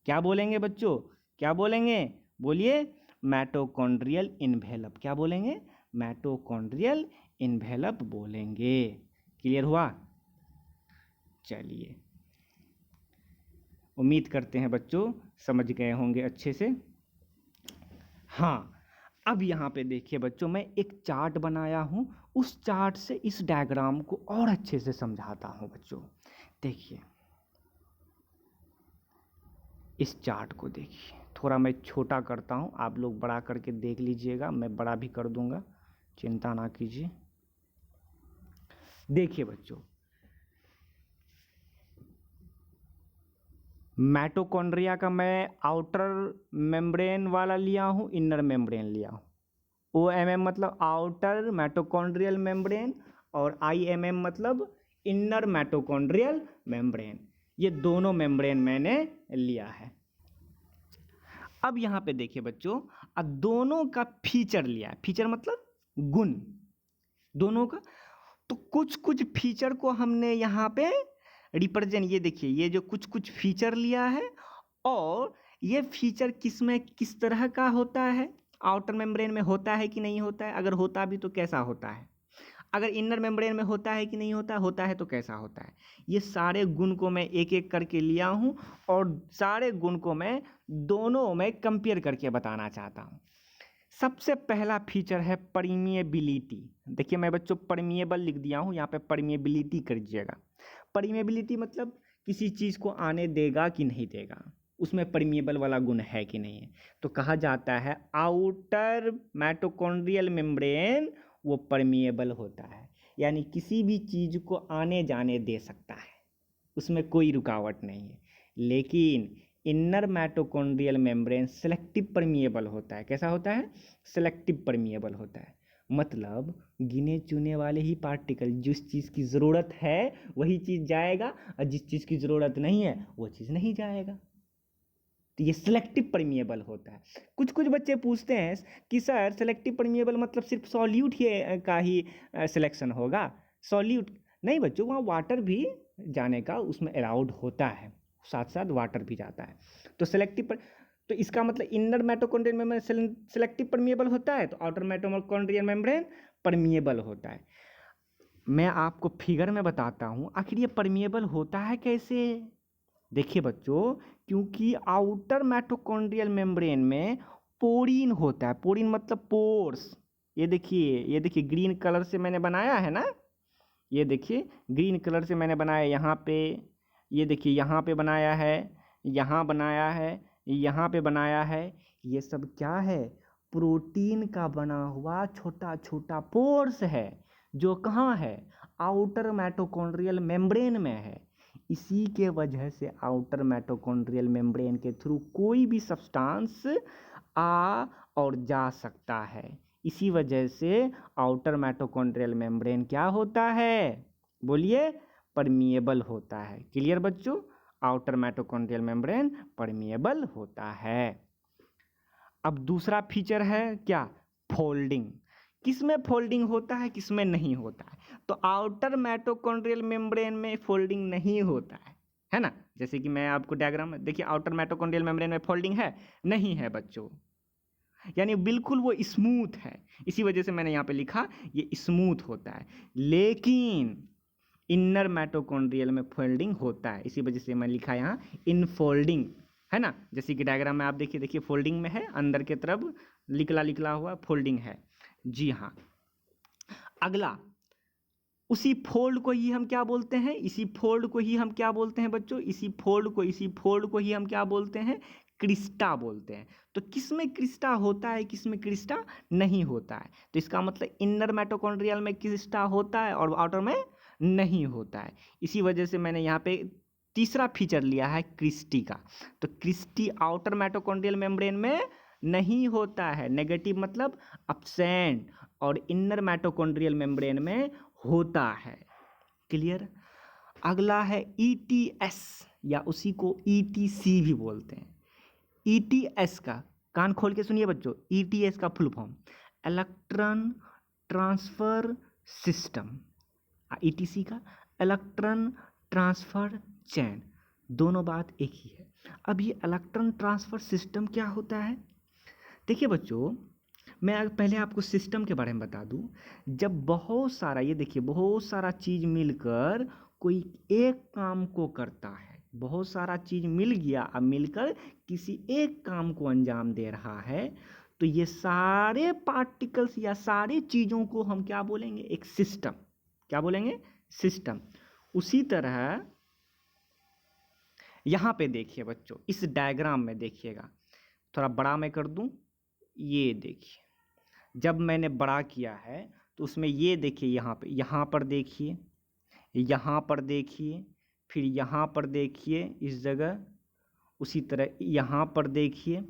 क्या बोलेंगे बच्चों, क्या बोलेंगे, बोलिए, माइटोकॉन्ड्रियल इन्वेलप। क्या बोलेंगे, माइटोकॉन्ड्रियल इन्वेलप बोलेंगे। क्लियर हुआ? चलिए, उम्मीद करते हैं बच्चों समझ गए होंगे अच्छे से। हाँ, अब यहाँ पे देखिए बच्चों, मैं एक चार्ट बनाया हूँ, उस चार्ट से इस डायग्राम को और अच्छे से समझाता हूँ बच्चों। देखिए इस चार्ट को देखिए, थोड़ा मैं छोटा करता हूँ, आप लोग बड़ा करके देख लीजिएगा, मैं बड़ा भी कर दूंगा, चिंता ना कीजिए। देखिए बच्चों, माइटोकॉन्ड्रिया का मैं आउटर मेम्ब्रेन वाला लिया हूँ, इनर मेम्ब्रेन लिया हूँ। OMM मतलब आउटर माइटोकॉन्ड्रियल मेम्ब्रेन और IMM मतलब इनर माइटोकॉन्ड्रियल मेम्ब्रेन। ये दोनों मेम्ब्रेन मैंने लिया है। अब यहाँ पे देखिए बच्चों, अब दोनों का फीचर लिया है। फीचर मतलब गुण दोनों का। तो कुछ कुछ फीचर को हमने यहाँ पे रिप्रेजेंट, ये देखिए ये जो कुछ कुछ फीचर लिया है, और ये फीचर किस में किस तरह का होता है, आउटर मेम्ब्रेन में होता है कि नहीं होता है, अगर होता भी तो कैसा होता है, अगर इनर मेम्ब्रेन में होता है कि नहीं होता, होता है तो कैसा होता है। ये सारे गुण को मैं एक एक करके लिया हूँ और सारे गुण को मैं दोनों में कंपेयर करके बताना चाहता हूँ। सबसे पहला फीचर है परमिएबिलिटी। देखिए मैं बच्चों परमिएबल लिख दिया हूँ, यहाँ पे परमिएबिलिटी कर दीजिएगा। परमिएबिलिटी मतलब किसी चीज़ को आने देगा कि नहीं देगा, उसमें परमिएबल वाला गुण है कि नहीं है। तो कहा जाता है आउटर माइटोकॉन्ड्रियल मेम्ब्रेन वो परमिएबल होता है, यानी किसी भी चीज़ को आने जाने दे सकता है, उसमें कोई रुकावट नहीं है। लेकिन inner mitochondrial membrane selective permeable होता है। कैसा होता है? सेलेक्टिव परमिएबल होता है, मतलब गिने चुने वाले ही पार्टिकल, जिस चीज़ की ज़रूरत है वही चीज़ जाएगा और जिस चीज़ की ज़रूरत नहीं है वो चीज़ नहीं जाएगा। तो ये सेलेक्टिव परमिएबल होता है। कुछ कुछ बच्चे पूछते हैं कि सर सेलेक्टिव परमिएबल मतलब सिर्फ सॉल्यूट ही का ही सिलेक्शन होगा? सॉल्यूट नहीं बच्चों, वहाँ वाटर भी जाने का उसमें अलाउड होता है, साथ साथ वाटर भी जाता है। तो सेलेक्टिव पर, तो इसका मतलब inner mitochondrial membrane selective permeable होता है, तो आउटर माइटोकॉन्ड्रियल मेम्ब्रेन परमिएबल होता है। मैं आपको फिगर में बताता हूँ आखिर ये परमिएबल होता है कैसे। देखिए बच्चों, क्योंकि आउटर माइटोकॉन्ड्रियल मेम्ब्रेन में पोरीन होता है। पोरीन मतलब पोर्स। ये देखिए ग्रीन कलर से मैंने बनाया है ना, ये देखिए ग्रीन कलर से मैंने बनाया यहाँ पे, ये देखिए यहाँ पे बनाया है, यहाँ बनाया है, यहाँ पे बनाया है। ये सब क्या है? प्रोटीन का बना हुआ छोटा छोटा पोर्स है, जो कहाँ है? आउटर माइटोकॉन्ड्रियल मेम्ब्रेन में है। इसी के वजह से आउटर माइटोकॉन्ड्रियल मेम्ब्रेन के थ्रू कोई भी सब्सटेंस आ और जा सकता है। इसी वजह से आउटर माइटोकॉन्ड्रियल मेम्ब्रेन क्या होता है? बोलिए, परमिएबल होता है। क्लियर बच्चों? आउटर माइटोकॉन्ड्रियल मेम्ब्रेन परमिएबल होता है। अब दूसरा फीचर है क्या? फोल्डिंग। किसमें फोल्डिंग होता है, किसमें नहीं होता है? तो आउटर माइटोकॉन्ड्रियल मेम्ब्रेन में फोल्डिंग नहीं होता है ना। जैसे कि मैं आपको डायग्राम में देखिए, आउटर माइटोकॉन्ड्रियल मेम्ब्रेन में फोल्डिंग है नहीं है बच्चों, यानी बिल्कुल वो स्मूथ है। इसी वजह से मैंने यहाँ पे लिखा ये स्मूथ होता है। लेकिन इनर माइटोकॉन्ड्रियल में फोल्डिंग होता है, इसी वजह से मैं लिखा यहाँ इनफोल्डिंग, है ना। जैसे कि डायग्राम में आप देखिए फोल्डिंग में है, अंदर के तरफ लिखला लिखला हुआ फोल्डिंग है। जी हाँ। अगला, उसी फोल्ड को ही हम क्या बोलते हैं? इसी फोल्ड को ही हम क्या बोलते हैं बच्चों? इसी फोल्ड को ही हम क्या बोलते हैं? क्रिस्टा बोलते हैं। तो किस में क्रिस्टा होता है, किस में क्रिस्टा नहीं होता है? तो इसका मतलब इनर माइटोकॉन्ड्रियल में क्रिस्टा होता है और आउटर में नहीं होता है। इसी वजह से मैंने यहाँ पे तीसरा फीचर लिया है क्रिस्टी का। तो क्रिस्टी आउटर माइटोकॉन्ड्रियल मेम्ब्रेन में नहीं होता है, नेगेटिव मतलब अब्सेंट, और इनर माइटोकॉन्ड्रियल मेम्ब्रेन में होता है। क्लियर? अगला है ETS, या उसी को ETC भी बोलते हैं। ETS का, कान खोल के सुनिए बच्चों, ETS का full form electron transfer system. ETC का इलेक्ट्रॉन ट्रांसफर चैन। दोनों बात एक ही है। अब ये इलेक्ट्रॉन ट्रांसफर सिस्टम क्या होता है? देखिए बच्चों, मैं पहले आपको सिस्टम के बारे में बता दूं। जब बहुत सारा, ये देखिए बहुत सारा चीज़ मिलकर कोई एक काम को करता है, बहुत सारा चीज़ मिल गया, अब मिलकर किसी एक काम को अंजाम दे रहा है, तो ये सारे पार्टिकल्स या सारी चीज़ों को हम क्या बोलेंगे? एक सिस्टम। क्या बोलेंगे? सिस्टम। उसी तरह यहाँ पे देखिए बच्चों, इस डायग्राम में देखिएगा, थोड़ा बड़ा मैं कर दूं, ये देखिए जब मैंने बड़ा किया है तो उसमें ये देखिए यहाँ पर देखिए, यहाँ पर देखिए, फिर यहाँ पर देखिए इस जगह, उसी तरह यहाँ पर देखिए,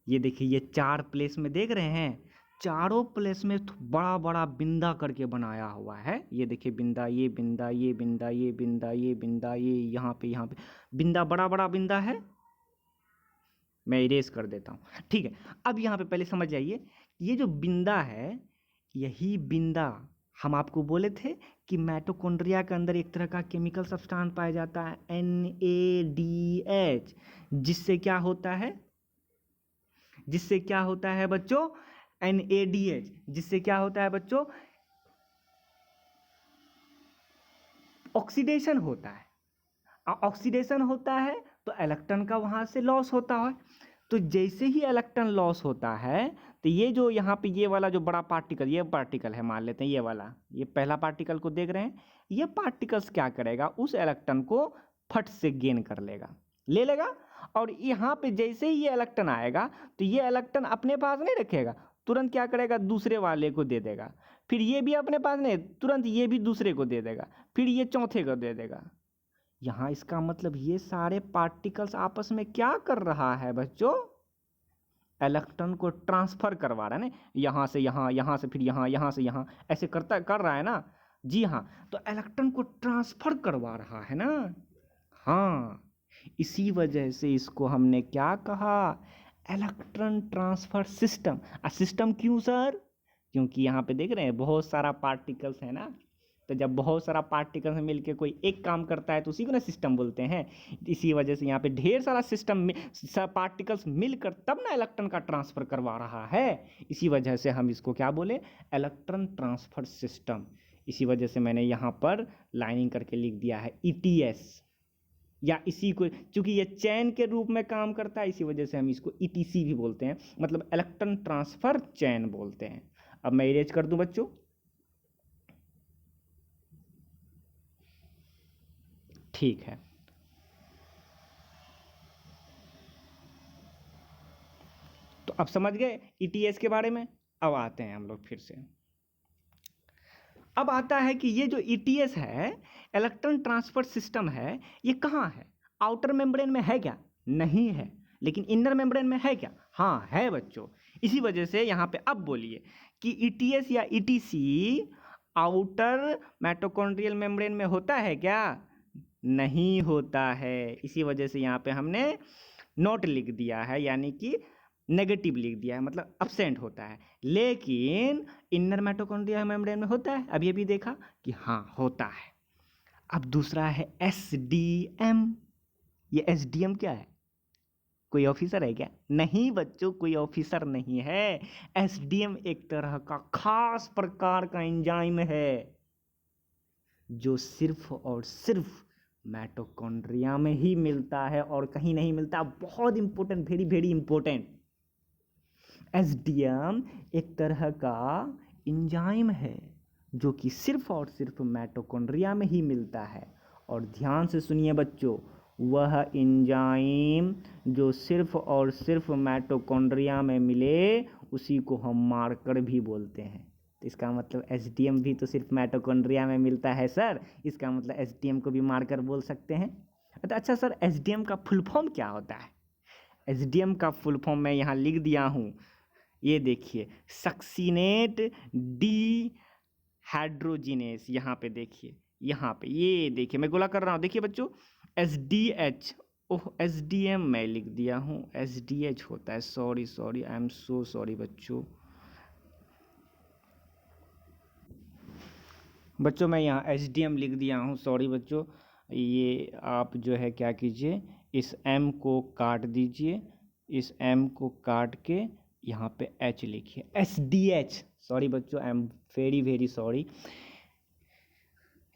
ये देखिए, ये 4 प्लेस में देख रहे हैं, चारों प्लेस में बड़ा बड़ा बिंदा करके बनाया हुआ है। ये देखिए बिंदा, ये बिंदा, ये बिंदा, ये बिंदा, ये बिंदा, ये यहाँ पे बिंदा, बड़ा बड़ा बिंदा है। मैं इरेज कर देता हूँ, ठीक है। अब यहाँ पे पहले समझ जाइए, ये जो बिंदा है, यही बिंदा हम आपको बोले थे कि माइटोकॉन्ड्रिया के अंदर एक तरह का केमिकल सब्सटेंस पाया जाता है NADH, जिससे क्या होता है, जिससे क्या होता है बच्चों, NADH, जिससे क्या होता है बच्चों, ऑक्सीडेशन होता है। ऑक्सीडेशन होता है तो इलेक्ट्रॉन का वहाँ से लॉस होता है। तो जैसे ही इलेक्ट्रॉन लॉस होता है, तो ये जो यहाँ पे ये वाला जो बड़ा पार्टिकल, ये पार्टिकल है, मान लेते हैं ये वाला, ये पहला पार्टिकल को देख रहे हैं, ये पार्टिकल्स क्या करेगा, उस इलेक्ट्रॉन को फट से गेन कर लेगा, ले लेगा। और यहाँ पे जैसे ही ये इलेक्ट्रॉन आएगा, तो ये इलेक्ट्रॉन अपने पास नहीं रखेगा, तुरंत क्या करेगा, दूसरे वाले को दे देगा। फिर ये भी अपने पास नहीं, तुरंत ये भी दूसरे को दे देगा, फिर ये चौथे को दे देगा। यहाँ इसका मतलब ये सारे पार्टिकल्स आपस में क्या कर रहा है बच्चों, इलेक्ट्रॉन को ट्रांसफर करवा रहा है ना, यहाँ से यहाँ, यहाँ से फिर यहाँ, यहाँ से यहाँ, ऐसे कर रहा है ना। जी हाँ, तो इलेक्ट्रॉन को ट्रांसफर करवा रहा है ना। हाँ, इसी वजह से इसको हमने क्या कहा, इलेक्ट्रॉन ट्रांसफर सिस्टम। सिस्टम क्यों सर, क्योंकि यहाँ पे देख रहे हैं बहुत सारा पार्टिकल्स है ना, तो जब बहुत सारा पार्टिकल्स मिलकर कोई एक काम करता है तो उसी को ना सिस्टम बोलते हैं। इसी वजह से यहाँ पे ढेर सारा सिस्टम में पार्टिकल्स मिलकर तब ना इलेक्ट्रॉन का ट्रांसफर करवा रहा है। इसी वजह से हम इसको क्या बोले, इलेक्ट्रॉन ट्रांसफर सिस्टम। इसी वजह से मैंने यहाँ पर लाइनिंग करके लिख दिया है ETS, या इसी को, चूंकि ये चैन के रूप में काम करता है, इसी वजह से हम इसको ETC भी बोलते हैं, मतलब इलेक्ट्रॉन ट्रांसफर चैन बोलते हैं। अब मैं इरेज कर दूं बच्चों, ठीक है। तो अब समझ गए ETS के बारे में। अब आते हैं हम लोग फिर से, अब आता है कि ये जो ETS है, इलेक्ट्रॉन ट्रांसफर सिस्टम है, ये कहाँ है, आउटर मेम्ब्रेन में है क्या, नहीं है, लेकिन इनर मेम्ब्रेन में है क्या, हाँ है बच्चों। इसी वजह से यहाँ पे अब बोलिए कि ETS या ETC आउटर माइटोकॉन्ड्रियल मेम्ब्रेन में होता है क्या, नहीं होता है। इसी वजह से यहाँ पे हमने नोट लिख दिया है, यानी कि नेगेटिव लिख दिया है, मतलब अब्सेंट होता है। लेकिन इनर माइटोकॉन्ड्रियल मेम्ब्रेन में होता है, अब ये भी देखा कि हाँ होता है। अब दूसरा है SDM। ये SDM क्या है, कोई ऑफिसर है क्या, नहीं बच्चों, कोई ऑफिसर नहीं है। SDM एक तरह का खास प्रकार का एंजाइम है जो सिर्फ और सिर्फ माइटोकॉन्ड्रिया में ही मिलता है और कहीं नहीं मिलता। बहुत important, very very important. SDM एक तरह का एंजाइम है जो कि सिर्फ और सिर्फ माइटोकॉन्ड्रिया में ही मिलता है। और ध्यान से सुनिए बच्चों, वह एंजाइम जो सिर्फ और सिर्फ माइटोकॉन्ड्रिया में मिले उसी को हम मार्कर भी बोलते हैं। तो इसका मतलब SDM भी तो सिर्फ माइटोकॉन्ड्रिया में मिलता है सर, इसका मतलब SDM को भी मार्कर बोल सकते हैं। तो अच्छा सर, SDM का फुल फॉर्म क्या होता है, SDM का फुल फॉर्म मैं यहाँ लिख दिया हूँ, ये देखिए, सक्सीनेट डी हाइड्रोजिनेस। यहाँ पे देखिए, यहाँ पे ये देखिए, मैं गोला कर रहा हूँ, देखिए बच्चों, SDH, ओह SDM मैं लिख दिया हूँ, SDH होता है, sorry sorry, I am so sorry बच्चों। बच्चों मैं यहाँ SDM लिख दिया हूँ, सॉरी बच्चों। ये आप जो है क्या कीजिए, इस M को काट दीजिए, इस M को काट के यहाँ पे H लिखिए, SDH। सॉरी बच्चों, I am very very sorry,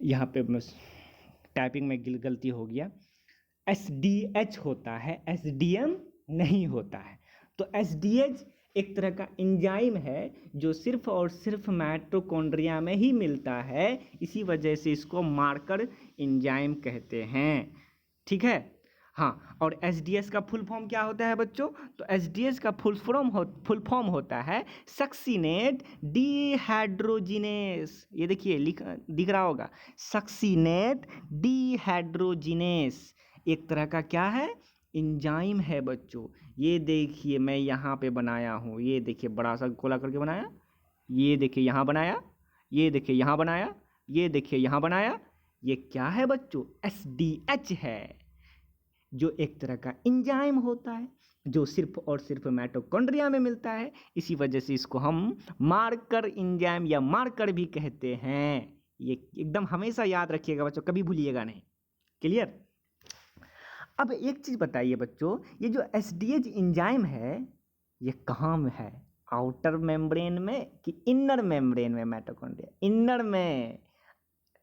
यहाँ पे टाइपिंग में गलती हो गया। SDH होता है, SDM नहीं होता है। तो SDH एक तरह का एंजाइम है जो सिर्फ और सिर्फ माइटोकॉन्ड्रिया में ही मिलता है, इसी वजह से इसको मार्कर एंजाइम कहते हैं, ठीक है। हाँ, और SDH का फुल फॉर्म क्या होता है बच्चों, तो SDH का फुल फॉर्म होता है सक्सीनेट डीहाइड्रोजिनेस। ये देखिए दिख रहा होगा, सक्सीनेट डीहाइड्रोजिनेस एक तरह का क्या है, इंजाइम है बच्चों। ये देखिए मैं यहाँ पे बनाया हूँ, ये देखिए बड़ा सा गोला करके बनाया, ये देखिए यहाँ बनाया, ये देखिए यहाँ बनाया, ये देखिए यहाँ बनाया। ये क्या है बच्चों? SDH है, जो एक तरह का इंजाइम होता है, जो सिर्फ और सिर्फ माइटोकॉन्ड्रिया में मिलता है। इसी वजह से इसको हम मार्कर इंजाइम या मार्कर भी कहते हैं। ये एकदम हमेशा याद रखिएगा बच्चों, कभी भूलिएगा नहीं। क्लियर? अब एक चीज बताइए बच्चों, ये जो SDH इंजाइम है ये कहाँ में है? आउटर मेम्ब्रेन में कि इनर मेम्ब्रेन में? माइटोकॉन्ड्रिया इनर में,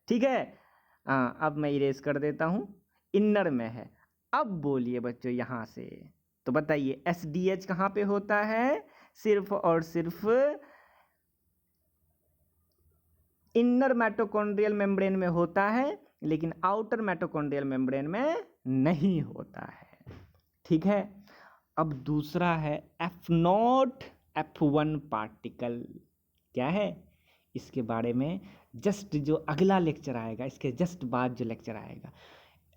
ठीक है। हाँ, अब मैं इरेज कर देता हूँ, इनर में है। अब बोलिए बच्चों यहाँ से, तो बताइए SDH कहाँ पे होता है? सिर्फ और सिर्फ इनर माइटोकॉन्ड्रियल मेम्ब्रेन में होता है, लेकिन आउटर माइटोकॉन्ड्रियल मेम्ब्रेन में नहीं होता है, ठीक है। अब दूसरा है F0 F1 पार्टिकल। क्या है? इसके बारे में जस्ट जो अगला लेक्चर आएगा, इसके जस्ट बाद जो लेक्चर आएगा,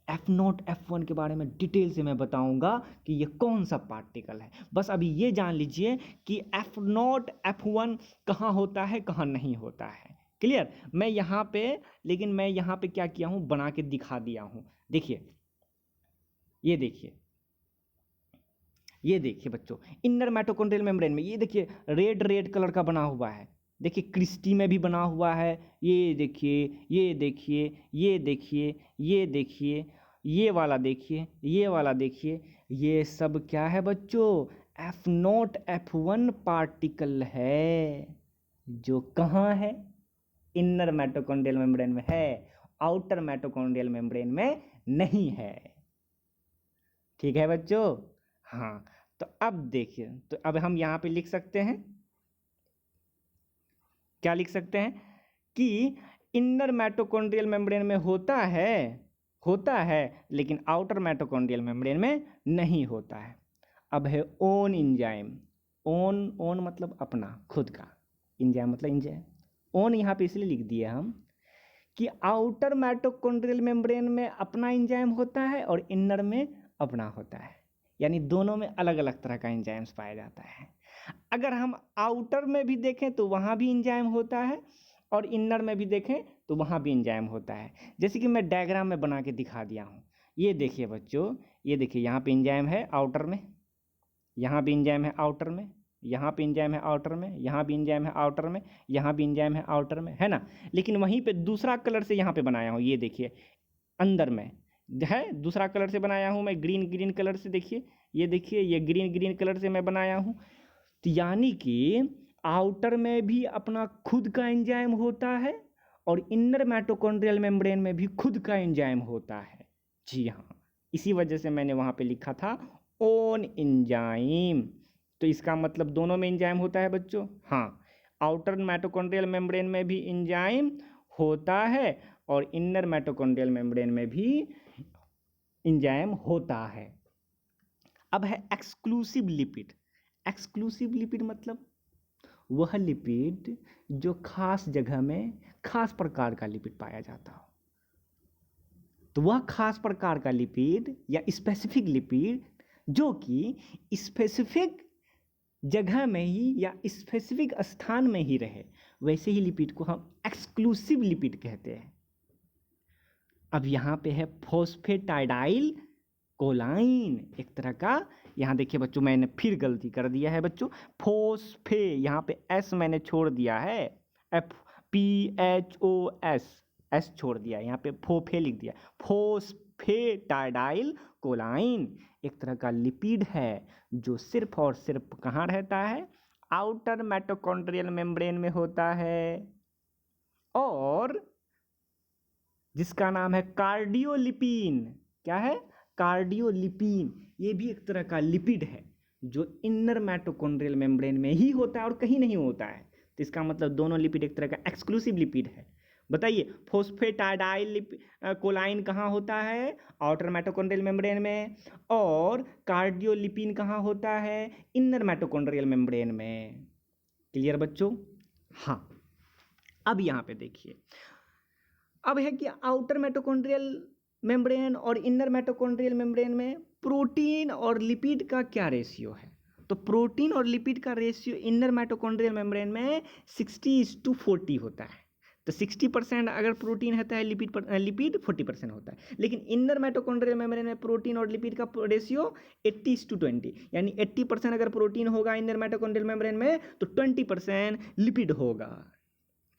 F0 F1 के बारे में डिटेल से मैं बताऊंगा कि ये कौन सा पार्टिकल है। बस अभी ये जान लीजिए कि F0 F1 कहाँ होता है, कहाँ नहीं होता है। क्लियर? मैं यहाँ पे, लेकिन मैं यहाँ पे क्या किया हूँ, बना के दिखा दिया हूँ। देखिए, ये देखिए, ये देखिए बच्चों, इनर माइटोकॉन्ड्रियल मेम्ब्रेन में ये देखिए रेड रेड कलर का बना हुआ है। देखिए क्रिस्टी में भी बना हुआ है। ये देखिए, ये देखिए, ये देखिए, ये देखिए, ये वाला देखिए, ये वाला देखिए। ये सब क्या है बच्चों? F0 F1 पार्टिकल है, जो कहाँ है? इनर माइटोकॉन्ड्रियल मेम्ब्रेन में है, आउटर माइटोकॉन्ड्रियल मेम्ब्रेन में नहीं है। ठीक है बच्चों? हाँ, तो अब देखिए, तो अब हम यहाँ पे लिख सकते हैं, क्या लिख सकते हैं कि इनर माइटोकॉन्ड्रियल मेम्ब्रेन में होता है लेकिन आउटर माइटोकॉन्ड्रियल मेम्ब्रेन में नहीं होता है। अब है ओन इंजाइम। ओन मतलब अपना, खुद का। इंजाइम मतलब इंजाइम। ओन यहाँ पे इसलिए लिख दिए हम कि आउटर माइटोकॉन्ड्रियल मेम्ब्रेन में अपना इंजाइम होता है और इनर में अपना होता है, यानी दोनों में अलग अलग तरह का इंजाइम्स पाया जाता है। अगर हम आउटर में भी देखें तो वहाँ भी इंजाइम होता है, और इनर में भी देखें तो वहाँ भी इंजाइम होता है। जैसे कि मैं डायग्राम में बना के दिखा दिया हूँ। ये देखिए बच्चों, ये देखिए यहाँ पे इंजाइम है आउटर में, यहाँ भी इंजाइम है आउटर में, यहाँ पे इंजाइम है आउटर में, यहाँ भी इंजाइम है आउटर में, यहाँ भी इंजाइम है आउटर में, है ना। लेकिन वहीं पे दूसरा कलर से यहाँ पे बनाया हूँ, ये देखिए अंदर में है, दूसरा कलर से बनाया हूँ मैं, ग्रीन ग्रीन कलर से। देखिए, ये देखिए, ये ग्रीन ग्रीन कलर से मैं बनाया हूँ। तो यानी कि आउटर में भी अपना खुद का एंजाइम होता है और इनर माइटोकॉन्ड्रियल मेम्ब्रेन में भी खुद का एंजाइम होता है। जी हाँ, इसी वजह से मैंने वहाँ पे लिखा था ओन एंजाइम। तो इसका मतलब दोनों में एंजाइम होता है बच्चों। हाँ, आउटर माइटोकॉन्ड्रियल मेम्ब्रेन में भी एंजाइम होता है और इनर माइटोकॉन्ड्रियल मेम्ब्रेन में भी एंजाइम होता है। अब है एक्सक्लूसिव लिपिड। एक्सक्लूसिव लिपिड मतलब वह लिपिड जो खास जगह में खास प्रकार का लिपिड पाया जाता हो। तो वह खास प्रकार का लिपिड या स्पेसिफिक लिपिड जो कि स्पेसिफिक जगह में ही या स्पेसिफिक स्थान में ही रहे, वैसे ही लिपिड को हम एक्सक्लूसिव लिपिड कहते हैं। अब यहाँ पे है फॉस्फेटाइडाइल कोलाइन, एक तरह का। यहाँ देखिए बच्चों, मैंने फिर गलती कर दिया है बच्चों, फोस्फे, यहाँ पे एस मैंने छोड़ दिया है, FPHOS, एस छोड़ दिया, यहाँ पे फोफे लिख दिया। फोस्फेटाइडाइल कोलाइन एक तरह का लिपिड है जो सिर्फ और सिर्फ कहाँ रहता है? आउटर माइटोकॉन्ड्रियल मेम्ब्रेन में होता है, और जिसका नाम है कार्डियोलिपिन। क्या है? कार्डियोलिपिन। ये भी एक तरह का लिपिड है जो इनर माइटोकॉन्ड्रियल मेम्ब्रेन में ही होता है और कहीं नहीं होता है। तो इसका मतलब दोनों लिपिड एक तरह का एक्सक्लूसिव लिपिड है। बताइए, फोस्फेटाइडाइल कोलाइन कहाँ होता है? आउटर माइटोकॉन्ड्रियल मेम्ब्रेन में। और कार्डियोलिपिन कहाँ होता है? इनर माइटोकॉन्ड्रियल मेम्ब्रेन में। क्लियर बच्चों? हाँ, अब यहाँ पे देखिए, अब है कि आउटर माइटोकॉन्ड्रियल मेम्ब्रेन और इनर माइटोकॉन्ड्रियल मेम्ब्रेन में प्रोटीन और लिपिड का क्या रेशियो है? तो प्रोटीन और लिपिड का रेशियो इनर माइटोकॉन्ड्रियल मेम्ब्रेन में 60:40 होता है। तो 60% अगर प्रोटीन होता है, लिपिड 40% होता है। लेकिन इनर माइटोकॉन्ड्रियल मेम्ब्रेन में प्रोटीन और लिपिड का रेशियो 80:20, यानी 80% अगर प्रोटीन होगा इनर माइटोकॉन्ड्रियल मेम्ब्रेन में, तो 20% लिपिड होगा।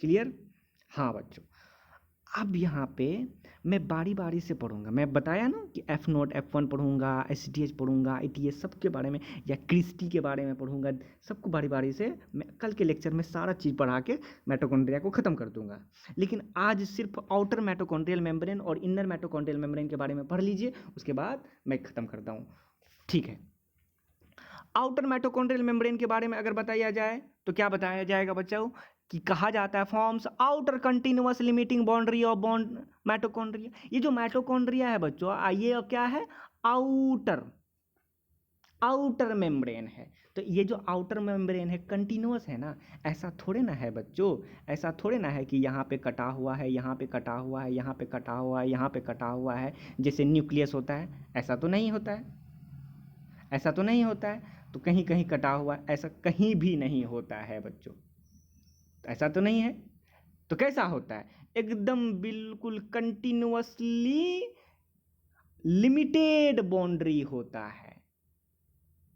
क्लियर? हाँ बच्चों, अब यहाँ पे मैं बारी बारी से पढ़ूंगा। मैं बताया ना कि F0 F1 पढ़ूंगा, SDH पढ़ूंगा, ITS सबके बारे में, या क्रिस्टी के बारे में पढ़ूंगा। सबको बारी बारी से मैं कल के लेक्चर में सारा चीज़ पढ़ा के माइटोकॉन्ड्रिया को ख़त्म कर दूंगा। लेकिन आज सिर्फ आउटर माइटोकॉन्ड्रियल मेम्ब्रेन और इनर माइटोकॉन्ड्रियल मेम्ब्रेन के बारे में पढ़ लीजिए, उसके बाद मैं ख़त्म करता हूँ। ठीक है, आउटर माइटोकॉन्ड्रियल मेम्ब्रेन के बारे में अगर बताया जाए तो क्या बताया जाएगा बच्चों? कि कहा जाता है forms outer continuous limiting boundary of bond mitochondria. ये जो माइटोकॉन्ड्रिया है बच्चों, ये क्या है? आउटर मेम्ब्रेन है। तो ये जो आउटर मेम्ब्रेन है कंटिन्यूअस है ना, ऐसा थोड़े ना है बच्चों, ऐसा थोड़े ना है कि यहाँ पे कटा हुआ है, यहाँ पे कटा हुआ है, यहाँ पे कटा हुआ है, यहाँ पे कटा हुआ है, जैसे न्यूक्लियस होता है। ऐसा तो नहीं होता है, ऐसा तो नहीं होता है। तो कहीं कहीं कटा हुआ है, ऐसा कहीं भी नहीं होता है बच्चों, ऐसा तो नहीं है। तो कैसा होता है? एकदम बिल्कुल कंटिन्यूअसली लिमिटेड बाउंड्री होता है,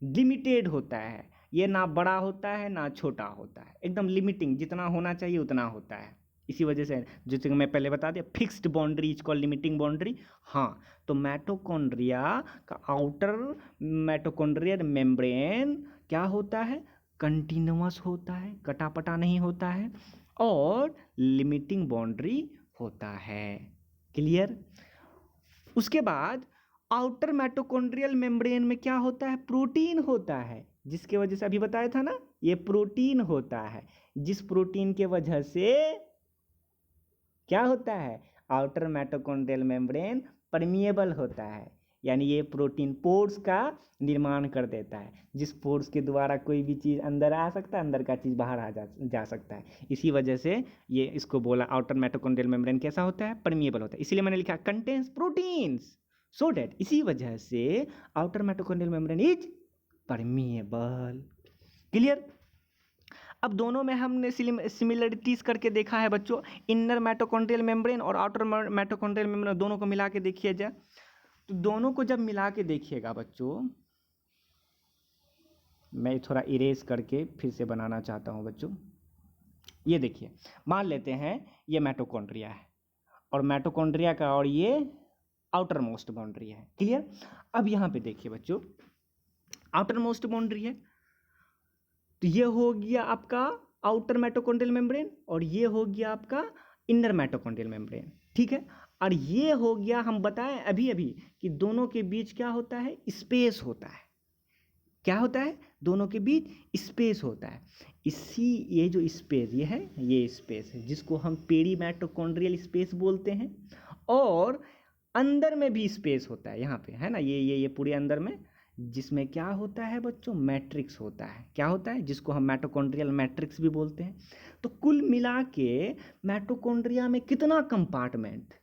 लिमिटेड होता है। ये ना बड़ा होता है ना छोटा होता है, एकदम लिमिटिंग, जितना होना चाहिए उतना होता है। इसी वजह से जैसे मैं पहले बता दिया, fixed boundary is called limiting boundary. हाँ, तो माइटोकॉन्ड्रिया का आउटर माइटोकॉन्ड्रियल मेम्ब्रेन क्या होता है? कंटिन्यूअस होता है, कटापटा नहीं होता है, और लिमिटिंग बाउंड्री होता है। क्लियर? उसके बाद आउटर माइटोकॉन्ड्रियल मेम्ब्रेन में क्या होता है? प्रोटीन होता है, जिसके वजह से अभी बताया था ना, ये प्रोटीन होता है, जिस प्रोटीन के वजह से क्या होता है? आउटर माइटोकॉन्ड्रियल मेम्ब्रेन परमिएबल होता है, यानी ये प्रोटीन पोर्स का निर्माण कर देता है, जिस पोर्स के द्वारा कोई भी चीज़ अंदर आ सकता है, अंदर का चीज़ बाहर जा सकता है। इसी वजह से ये इसको बोला आउटर माइटोकॉन्ड्रियल मेम्ब्रेन कैसा होता है? परमिएबल होता है। इसीलिए मैंने लिखा कंटेन्स प्रोटीन्स, सो डैट, इसी वजह से outer mitochondrial membrane is permeable. Clear? अब दोनों में हमने सिमिलरिटीज करके देखा है बच्चों, इनर माइटोकॉन्ड्रियल मेम्ब्रेन और आउटर माइटोकॉन्ड्रियल मेम्ब्रेन, दोनों को मिला के देखिए जाए। तो दोनों को जब मिला के देखिएगा बच्चों, मैं थोड़ा इरेज करके फिर से बनाना चाहता हूँ बच्चों। ये देखिए, मान लेते हैं ये माइटोकॉन्ड्रिया है, और माइटोकॉन्ड्रिया का और ये आउटर मोस्ट बाउंड्री है। क्लियर? अब यहाँ पे देखिए बच्चों, आउटर मोस्ट बाउंड्री है, तो ये हो गया आपका आउटर माइटोकॉन्ड्रियल मेम्ब्रेन, और ये हो गया आपका इनर माइटोकॉन्ड्रियल मेम्ब्रेन। ठीक है, और ये हो गया, हम बताएं अभी अभी कि दोनों के बीच क्या होता है? स्पेस होता है। क्या होता है? दोनों के बीच स्पेस होता है। ये जो स्पेस ये है, ये स्पेस है जिसको हम पेरीमाइटोकॉन्ड्रियल स्पेस बोलते हैं, और अंदर में भी स्पेस होता है, यहाँ पे है ना, ये पूरे अंदर में, जिसमें क्या होता है बच्चों? मैट्रिक्स होता है। क्या होता है? जिसको हम माइटोकॉन्ड्रियल मैट्रिक्स भी बोलते हैं। तो कुल मिला के माइटोकॉन्ड्रिया में कितना कंपार्टमेंट?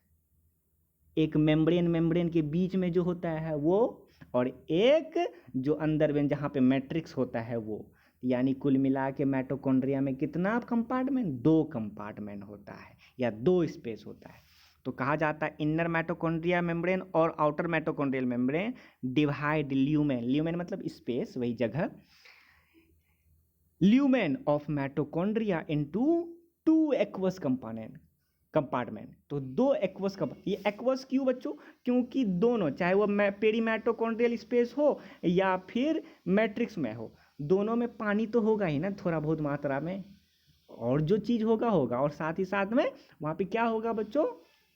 एक मेम्ब्रेन के बीच में जो होता है वो, और एक जो अंदर में जहाँ पे मैट्रिक्स होता है वो, यानी कुल मिला के माइटोकॉन्ड्रिया में कितना कंपार्टमेंट? 2 कंपार्टमेंट होता है, या 2 स्पेस होता है। तो कहा जाता है इनर माइटोकॉन्ड्रिया मेम्ब्रेन और outer mitochondrial membrane divide lumen मतलब स्पेस, वही जगह, lumen of mitochondria into 2 aqueous compartment. तो 2 एक्वस ये एक्वस क्यों बच्चों? क्योंकि दोनों, चाहे वो पेरीमाइटोकॉन्ड्रियल स्पेस हो या फिर मैट्रिक्स में हो, दोनों में पानी तो होगा ही ना, थोड़ा बहुत मात्रा में, और जो चीज़ होगा, और साथ ही साथ में वहाँ पे क्या होगा बच्चों?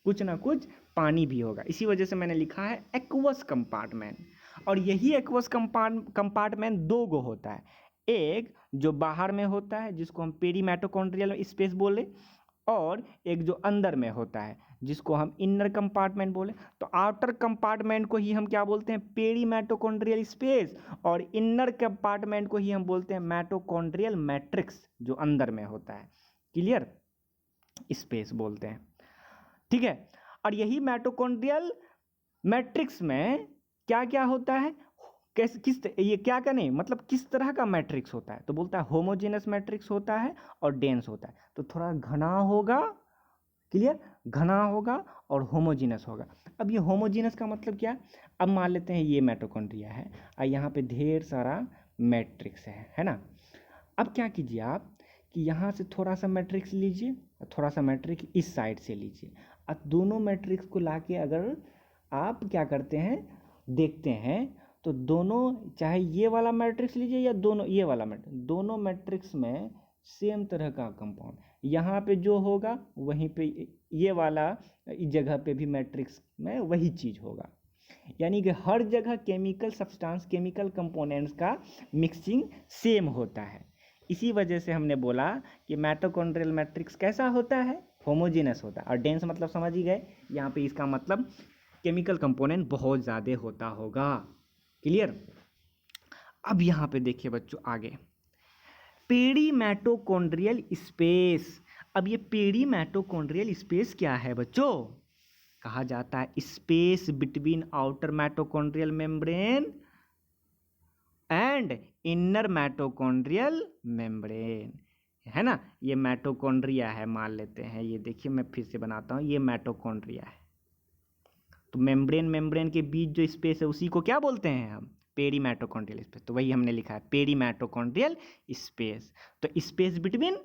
कुछ ना कुछ पानी भी होगा। इसी वजह से मैंने लिखा है एक्वस कंपार्टमेंट। और यही एक्वस कंपार्टमेंट 2 गो होता है, एक जो बाहर में होता है जिसको हम पेरीमाइटोकॉन्ड्रियल स्पेस बोले, और एक जो अंदर में होता है जिसको हम इनर कंपार्टमेंट बोले। तो आउटर कंपार्टमेंट को ही हम क्या बोलते हैं? पेरीमाइटोकॉन्ड्रियल स्पेस, और इनर कंपार्टमेंट को ही हम बोलते हैं माइटोकॉन्ड्रियल मैट्रिक्स, जो अंदर में होता है। क्लियर? स्पेस बोलते हैं। ठीक है, और यही माइटोकॉन्ड्रियल मैट्रिक्स में क्या क्या होता है, कैसे ये क्या का नहीं मतलब किस तरह का मैट्रिक्स होता है, तो बोलता है होमोजेनस मैट्रिक्स होता है और डेंस होता है। तो थोड़ा घना होगा, क्लियर, घना होगा और होमोजीनस होगा। अब ये होमोजीनस का मतलब क्या, अब मान लेते हैं ये माइटोकॉन्ड्रिया है और यहाँ पे ढेर सारा मैट्रिक्स है ना। अब क्या कीजिए आप कि यहाँ से थोड़ा सा मैट्रिक्स लीजिए और थोड़ा सा मैट्रिक्स इस साइड से लीजिए, अब दोनों मैट्रिक्स को लाके अगर आप क्या करते हैं देखते हैं तो दोनों, चाहे ये वाला मैट्रिक्स लीजिए या दोनों ये वाला मैट्रिक्स, दोनों मैट्रिक्स में सेम तरह का कंपाउंड, यहाँ पे जो होगा वहीं पे ये वाला इस जगह पे भी मैट्रिक्स में वही चीज़ होगा। यानी कि हर जगह केमिकल सब्सटेंस, केमिकल कंपोनेंट्स का मिक्सिंग सेम होता है। इसी वजह से हमने बोला कि माइटोकॉन्ड्रियल मैट्रिक्स कैसा होता है, होमोजेनस होता है। और डेंस मतलब समझ ही गए, यहाँ पे इसका मतलब केमिकल कंपोनेंट बहुत ज़्यादा होता होगा, क्लियर। अब यहाँ पे देखिए बच्चों आगे, पेरीमैटोकॉन्ड्रियल स्पेस। अब ये पेरीमैटोकॉन्ड्रियल स्पेस क्या है बच्चों, कहा जाता है space between outer mitochondrial membrane and inner mitochondrial membrane, है ना। ये माइटोकॉन्ड्रिया है मान लेते हैं, ये देखिए मैं फिर से बनाता हूँ, ये माइटोकॉन्ड्रिया है। तो मेम्ब्रेन के बीच जो स्पेस है उसी को क्या बोलते हैं हम, पेरीमैटोकॉन्ड्रियल स्पेस। तो वही हमने लिखा है पेरीमैटोकॉन्ड्रियल स्पेस। तो space between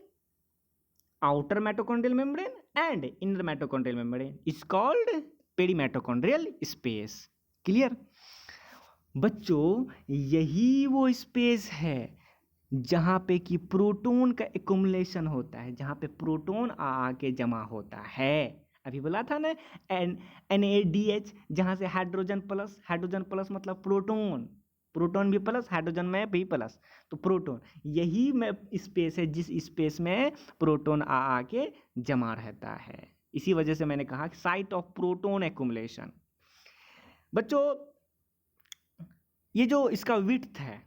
outer mitochondrial membrane and inner mitochondrial membrane is called perimitochondrial space, clear. बच्चों यही वो स्पेस है जहाँ पे कि प्रोटॉन का एक्युमुलेशन होता है, जहाँ पे प्रोटॉन आके जमा होता है। अभी बोला था ना NADH, जहाँ से हाइड्रोजन प्लस मतलब प्रोटॉन, प्रोटॉन भी प्लस हाइड्रोजन में भी प्लस, तो प्रोटॉन यही में स्पेस है जिस स्पेस में प्रोटॉन आके जमा रहता है। इसी वजह से मैंने कहा कि साइट ऑफ प्रोटॉन एक्युमुलेशन। बच्चों ये जो इसका विड्थ है,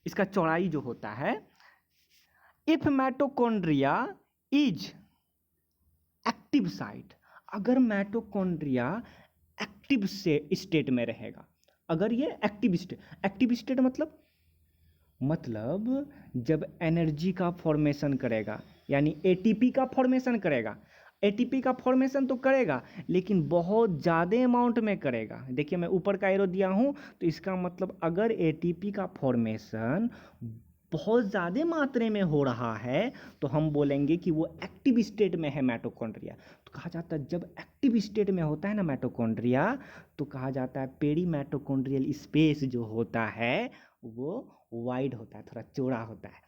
इसका चौड़ाई जो होता है, if mitochondria is active site, अगर माइटोकॉन्ड्रिया एक्टिव से स्टेट में रहेगा, अगर ये एक्टिव स्टेट मतलब जब एनर्जी का फॉर्मेशन करेगा, यानी एटीपी का फॉर्मेशन करेगा। एटीपी का फॉर्मेशन तो करेगा लेकिन बहुत ज़्यादा अमाउंट में करेगा। देखिए मैं ऊपर का एरो दिया हूँ, तो इसका मतलब अगर एटीपी का फॉर्मेशन बहुत ज़्यादा मात्रा में हो रहा है तो हम बोलेंगे कि वो एक्टिव स्टेट में है माइटोकॉन्ड्रिया। तो कहा जाता है जब एक्टिव स्टेट में होता है ना माइटोकॉन्ड्रिया, तो कहा जाता है पेरीमैटोकॉन्ड्रियल स्पेस जो होता है वो वाइड होता है, थोड़ा चौड़ा होता है।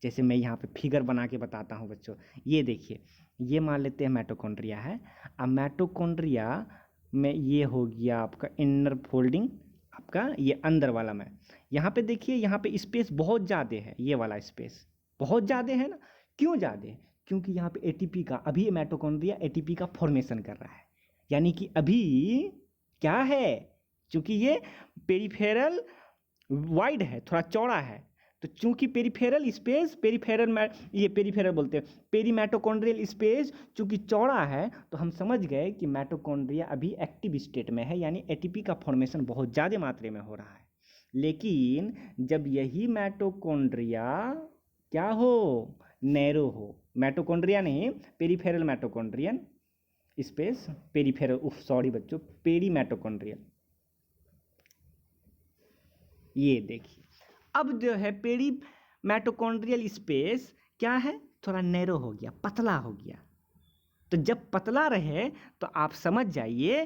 जैसे मैं यहाँ पे फिगर बना के बताता हूँ बच्चों, ये देखिए, ये मान लेते हैं माइटोकॉन्ड्रिया है। अब माइटोकॉन्ड्रिया में ये हो गया आपका इनर फोल्डिंग, आपका ये अंदर वाला में, यहाँ पे देखिए यहाँ पे स्पेस बहुत ज़्यादा है, ये वाला स्पेस बहुत ज़्यादा है ना। क्यों ज़्यादा है, क्योंकि यहाँ पे एटीपी का, अभी माइटोकॉन्ड्रिया एटीपी का फॉर्मेशन कर रहा है, यानी कि अभी क्या है, चूँकि ये पेरिफेरल वाइड है, थोड़ा चौड़ा है, तो चूंकि पेरीफेरल बोलते हैं, पेरीमैटोकॉन्ड्रियल स्पेस चूंकि चौड़ा है, तो हम समझ गए कि माइटोकॉन्ड्रिया अभी एक्टिव स्टेट में है, यानी एटीपी का फॉर्मेशन बहुत ज़्यादा मात्रा में हो रहा है। लेकिन जब यही माइटोकॉन्ड्रिया क्या हो, नैरो हो, माइटोकॉन्ड्रिया नहीं, peripheral mitochondrion space, peripheral, sorry बच्चों, पेरीमैटोकॉन्ड्रियल। ये देखिए अब जो है पेरीमैटोकॉन्ड्रियल स्पेस क्या है, थोड़ा नैरो हो गया, पतला हो गया। तो जब पतला रहे तो आप समझ जाइए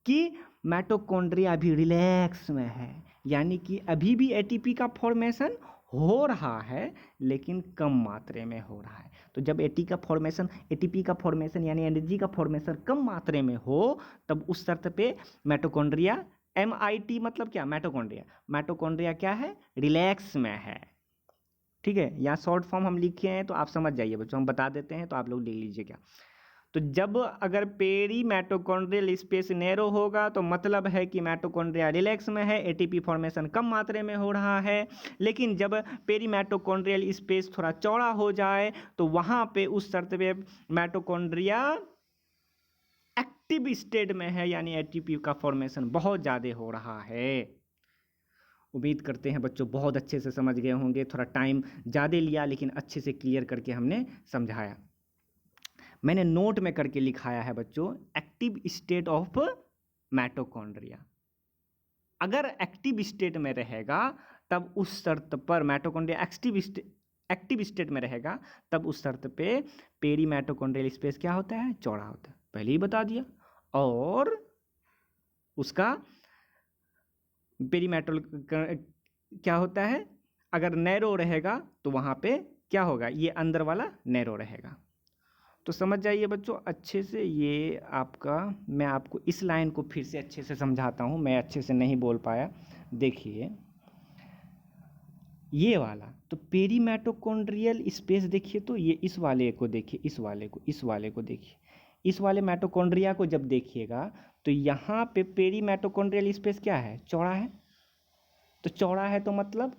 कि माइटोकॉन्ड्रिया अभी रिलैक्स में है, यानी कि अभी भी एटीपी का फॉर्मेशन हो रहा है लेकिन कम मात्रा में हो रहा है। तो जब एटीपी का फॉर्मेशन यानी एनर्जी का फॉर्मेशन कम मात्रा में हो, तब उस शर्त पे माइटोकॉन्ड्रिया, MIT मतलब क्या, माइटोकॉन्ड्रिया क्या है, रिलैक्स में है। ठीक है, यहाँ शॉर्ट फॉर्म हम लिखे हैं तो आप समझ जाइए बच्चों, हम बता देते हैं तो आप लोग लिख लीजिए क्या। तो जब अगर पेरीमैटोकॉन्ड्रियल स्पेस नैरो होगा तो मतलब है कि माइटोकॉन्ड्रिया रिलैक्स में है, एटीपी फॉर्मेशन कम मात्रा में हो रहा है। लेकिन जब पेरीमैटोकॉन्ड्रियल स्पेस थोड़ा चौड़ा हो जाए तो वहाँ पे उस शर्त पे माइटोकॉन्ड्रिया एक्टिव स्टेट में है, यानी एटीपी का फॉर्मेशन बहुत ज़्यादा हो रहा है। उम्मीद करते हैं बच्चों बहुत अच्छे से समझ गए होंगे। थोड़ा टाइम ज़्यादा लिया लेकिन अच्छे से क्लियर करके हमने समझाया। मैंने नोट में करके लिखाया है बच्चों, एक्टिव स्टेट ऑफ माइटोकॉन्ड्रिया। अगर एक्टिव स्टेट में रहेगा तब उस शर्त पर माइटोकॉन्ड्रिया एक्टिव स्टेट में रहेगा, तब उस शर्त पे पेरी माइटोकॉन्ड्रियल स्पेस क्या होता है, चौड़ा होता है, पहले ही बता दिया। और उसका पेरीमेटल क्या होता है, अगर नैरो रहेगा तो वहाँ पे क्या होगा, ये अंदर वाला नैरो रहेगा। तो समझ जाइए बच्चों अच्छे से। ये आपका, मैं आपको इस लाइन को फिर से अच्छे से समझाता हूँ, मैं अच्छे से नहीं बोल पाया। देखिए ये वाला तो पेरीमेटोकॉन्ड्रियल स्पेस देखिए, तो ये इस वाले को देखिए, इस वाले को देखिए, इस वाले माइटोकॉन्ड्रिया को जब देखिएगा तो यहाँ पे पेरीमेटोकॉन्ड्रियल स्पेस क्या है, चौड़ा है। तो चौड़ा है तो मतलब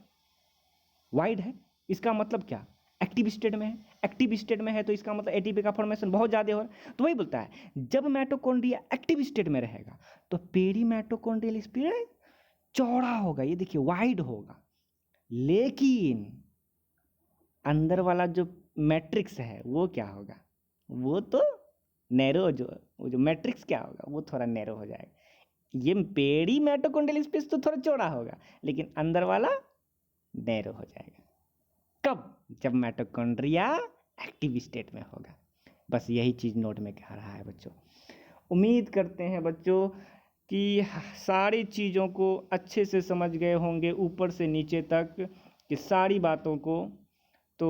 वाइड है, इसका मतलब क्या, एक्टिव स्टेट में है। एक्टिव स्टेट में है तो इसका मतलब एटीपी का फॉर्मेशन बहुत ज़्यादा हो रहा है। तो वही बोलता है जब माइटोकॉन्ड्रिया एक्टिव स्टेट में रहेगा तो पेरीमेटोकॉन्ड्रियल स्पेस चौड़ा होगा, ये देखिए वाइड होगा। लेकिन अंदर वाला जो मैट्रिक्स है वो क्या होगा, वो तो नैरो, वो जो मैट्रिक्स क्या होगा वो थोड़ा नैरो हो जाएगा। ये पेरी माइटोकॉन्ड्रियल स्पेस तो थोड़ा चौड़ा होगा लेकिन अंदर वाला नैरो हो जाएगा। कब, जब माइटोकॉन्ड्रिया एक्टिव स्टेट में होगा। बस यही चीज़ नोट में कह रहा है बच्चों। उम्मीद करते हैं बच्चों कि सारी चीज़ों को अच्छे से समझ गए होंगे, ऊपर से नीचे तक कि सारी बातों को। तो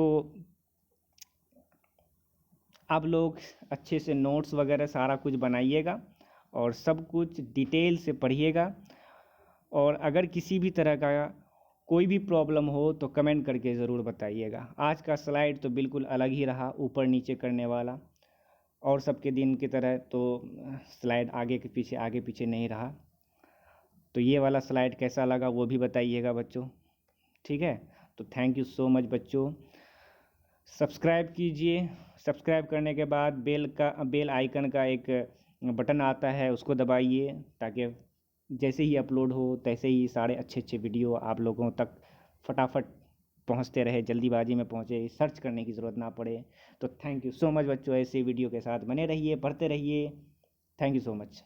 आप लोग अच्छे से नोट्स वगैरह सारा कुछ बनाइएगा और सब कुछ डिटेल से पढ़िएगा। और अगर किसी भी तरह का कोई भी प्रॉब्लम हो तो कमेंट करके ज़रूर बताइएगा। आज का स्लाइड तो बिल्कुल अलग ही रहा, ऊपर नीचे करने वाला, और सबके दिन की तरह तो स्लाइड आगे पीछे नहीं रहा। तो ये वाला स्लाइड कैसा लगा वो भी बताइएगा बच्चों, ठीक है। तो थैंक यू सो मच बच्चों। सब्सक्राइब कीजिए, सब्सक्राइब करने के बाद बेल आइकन का एक बटन आता है, उसको दबाइए ताकि जैसे ही अपलोड हो तैसे ही सारे अच्छे अच्छे वीडियो आप लोगों तक फटाफट पहुंचते रहे, जल्दीबाजी में पहुंचे, सर्च करने की ज़रूरत ना पड़े। तो थैंक यू सो मच बच्चों, ऐसे वीडियो के साथ बने रहिए, पढ़ते रहिए। Thank you so much.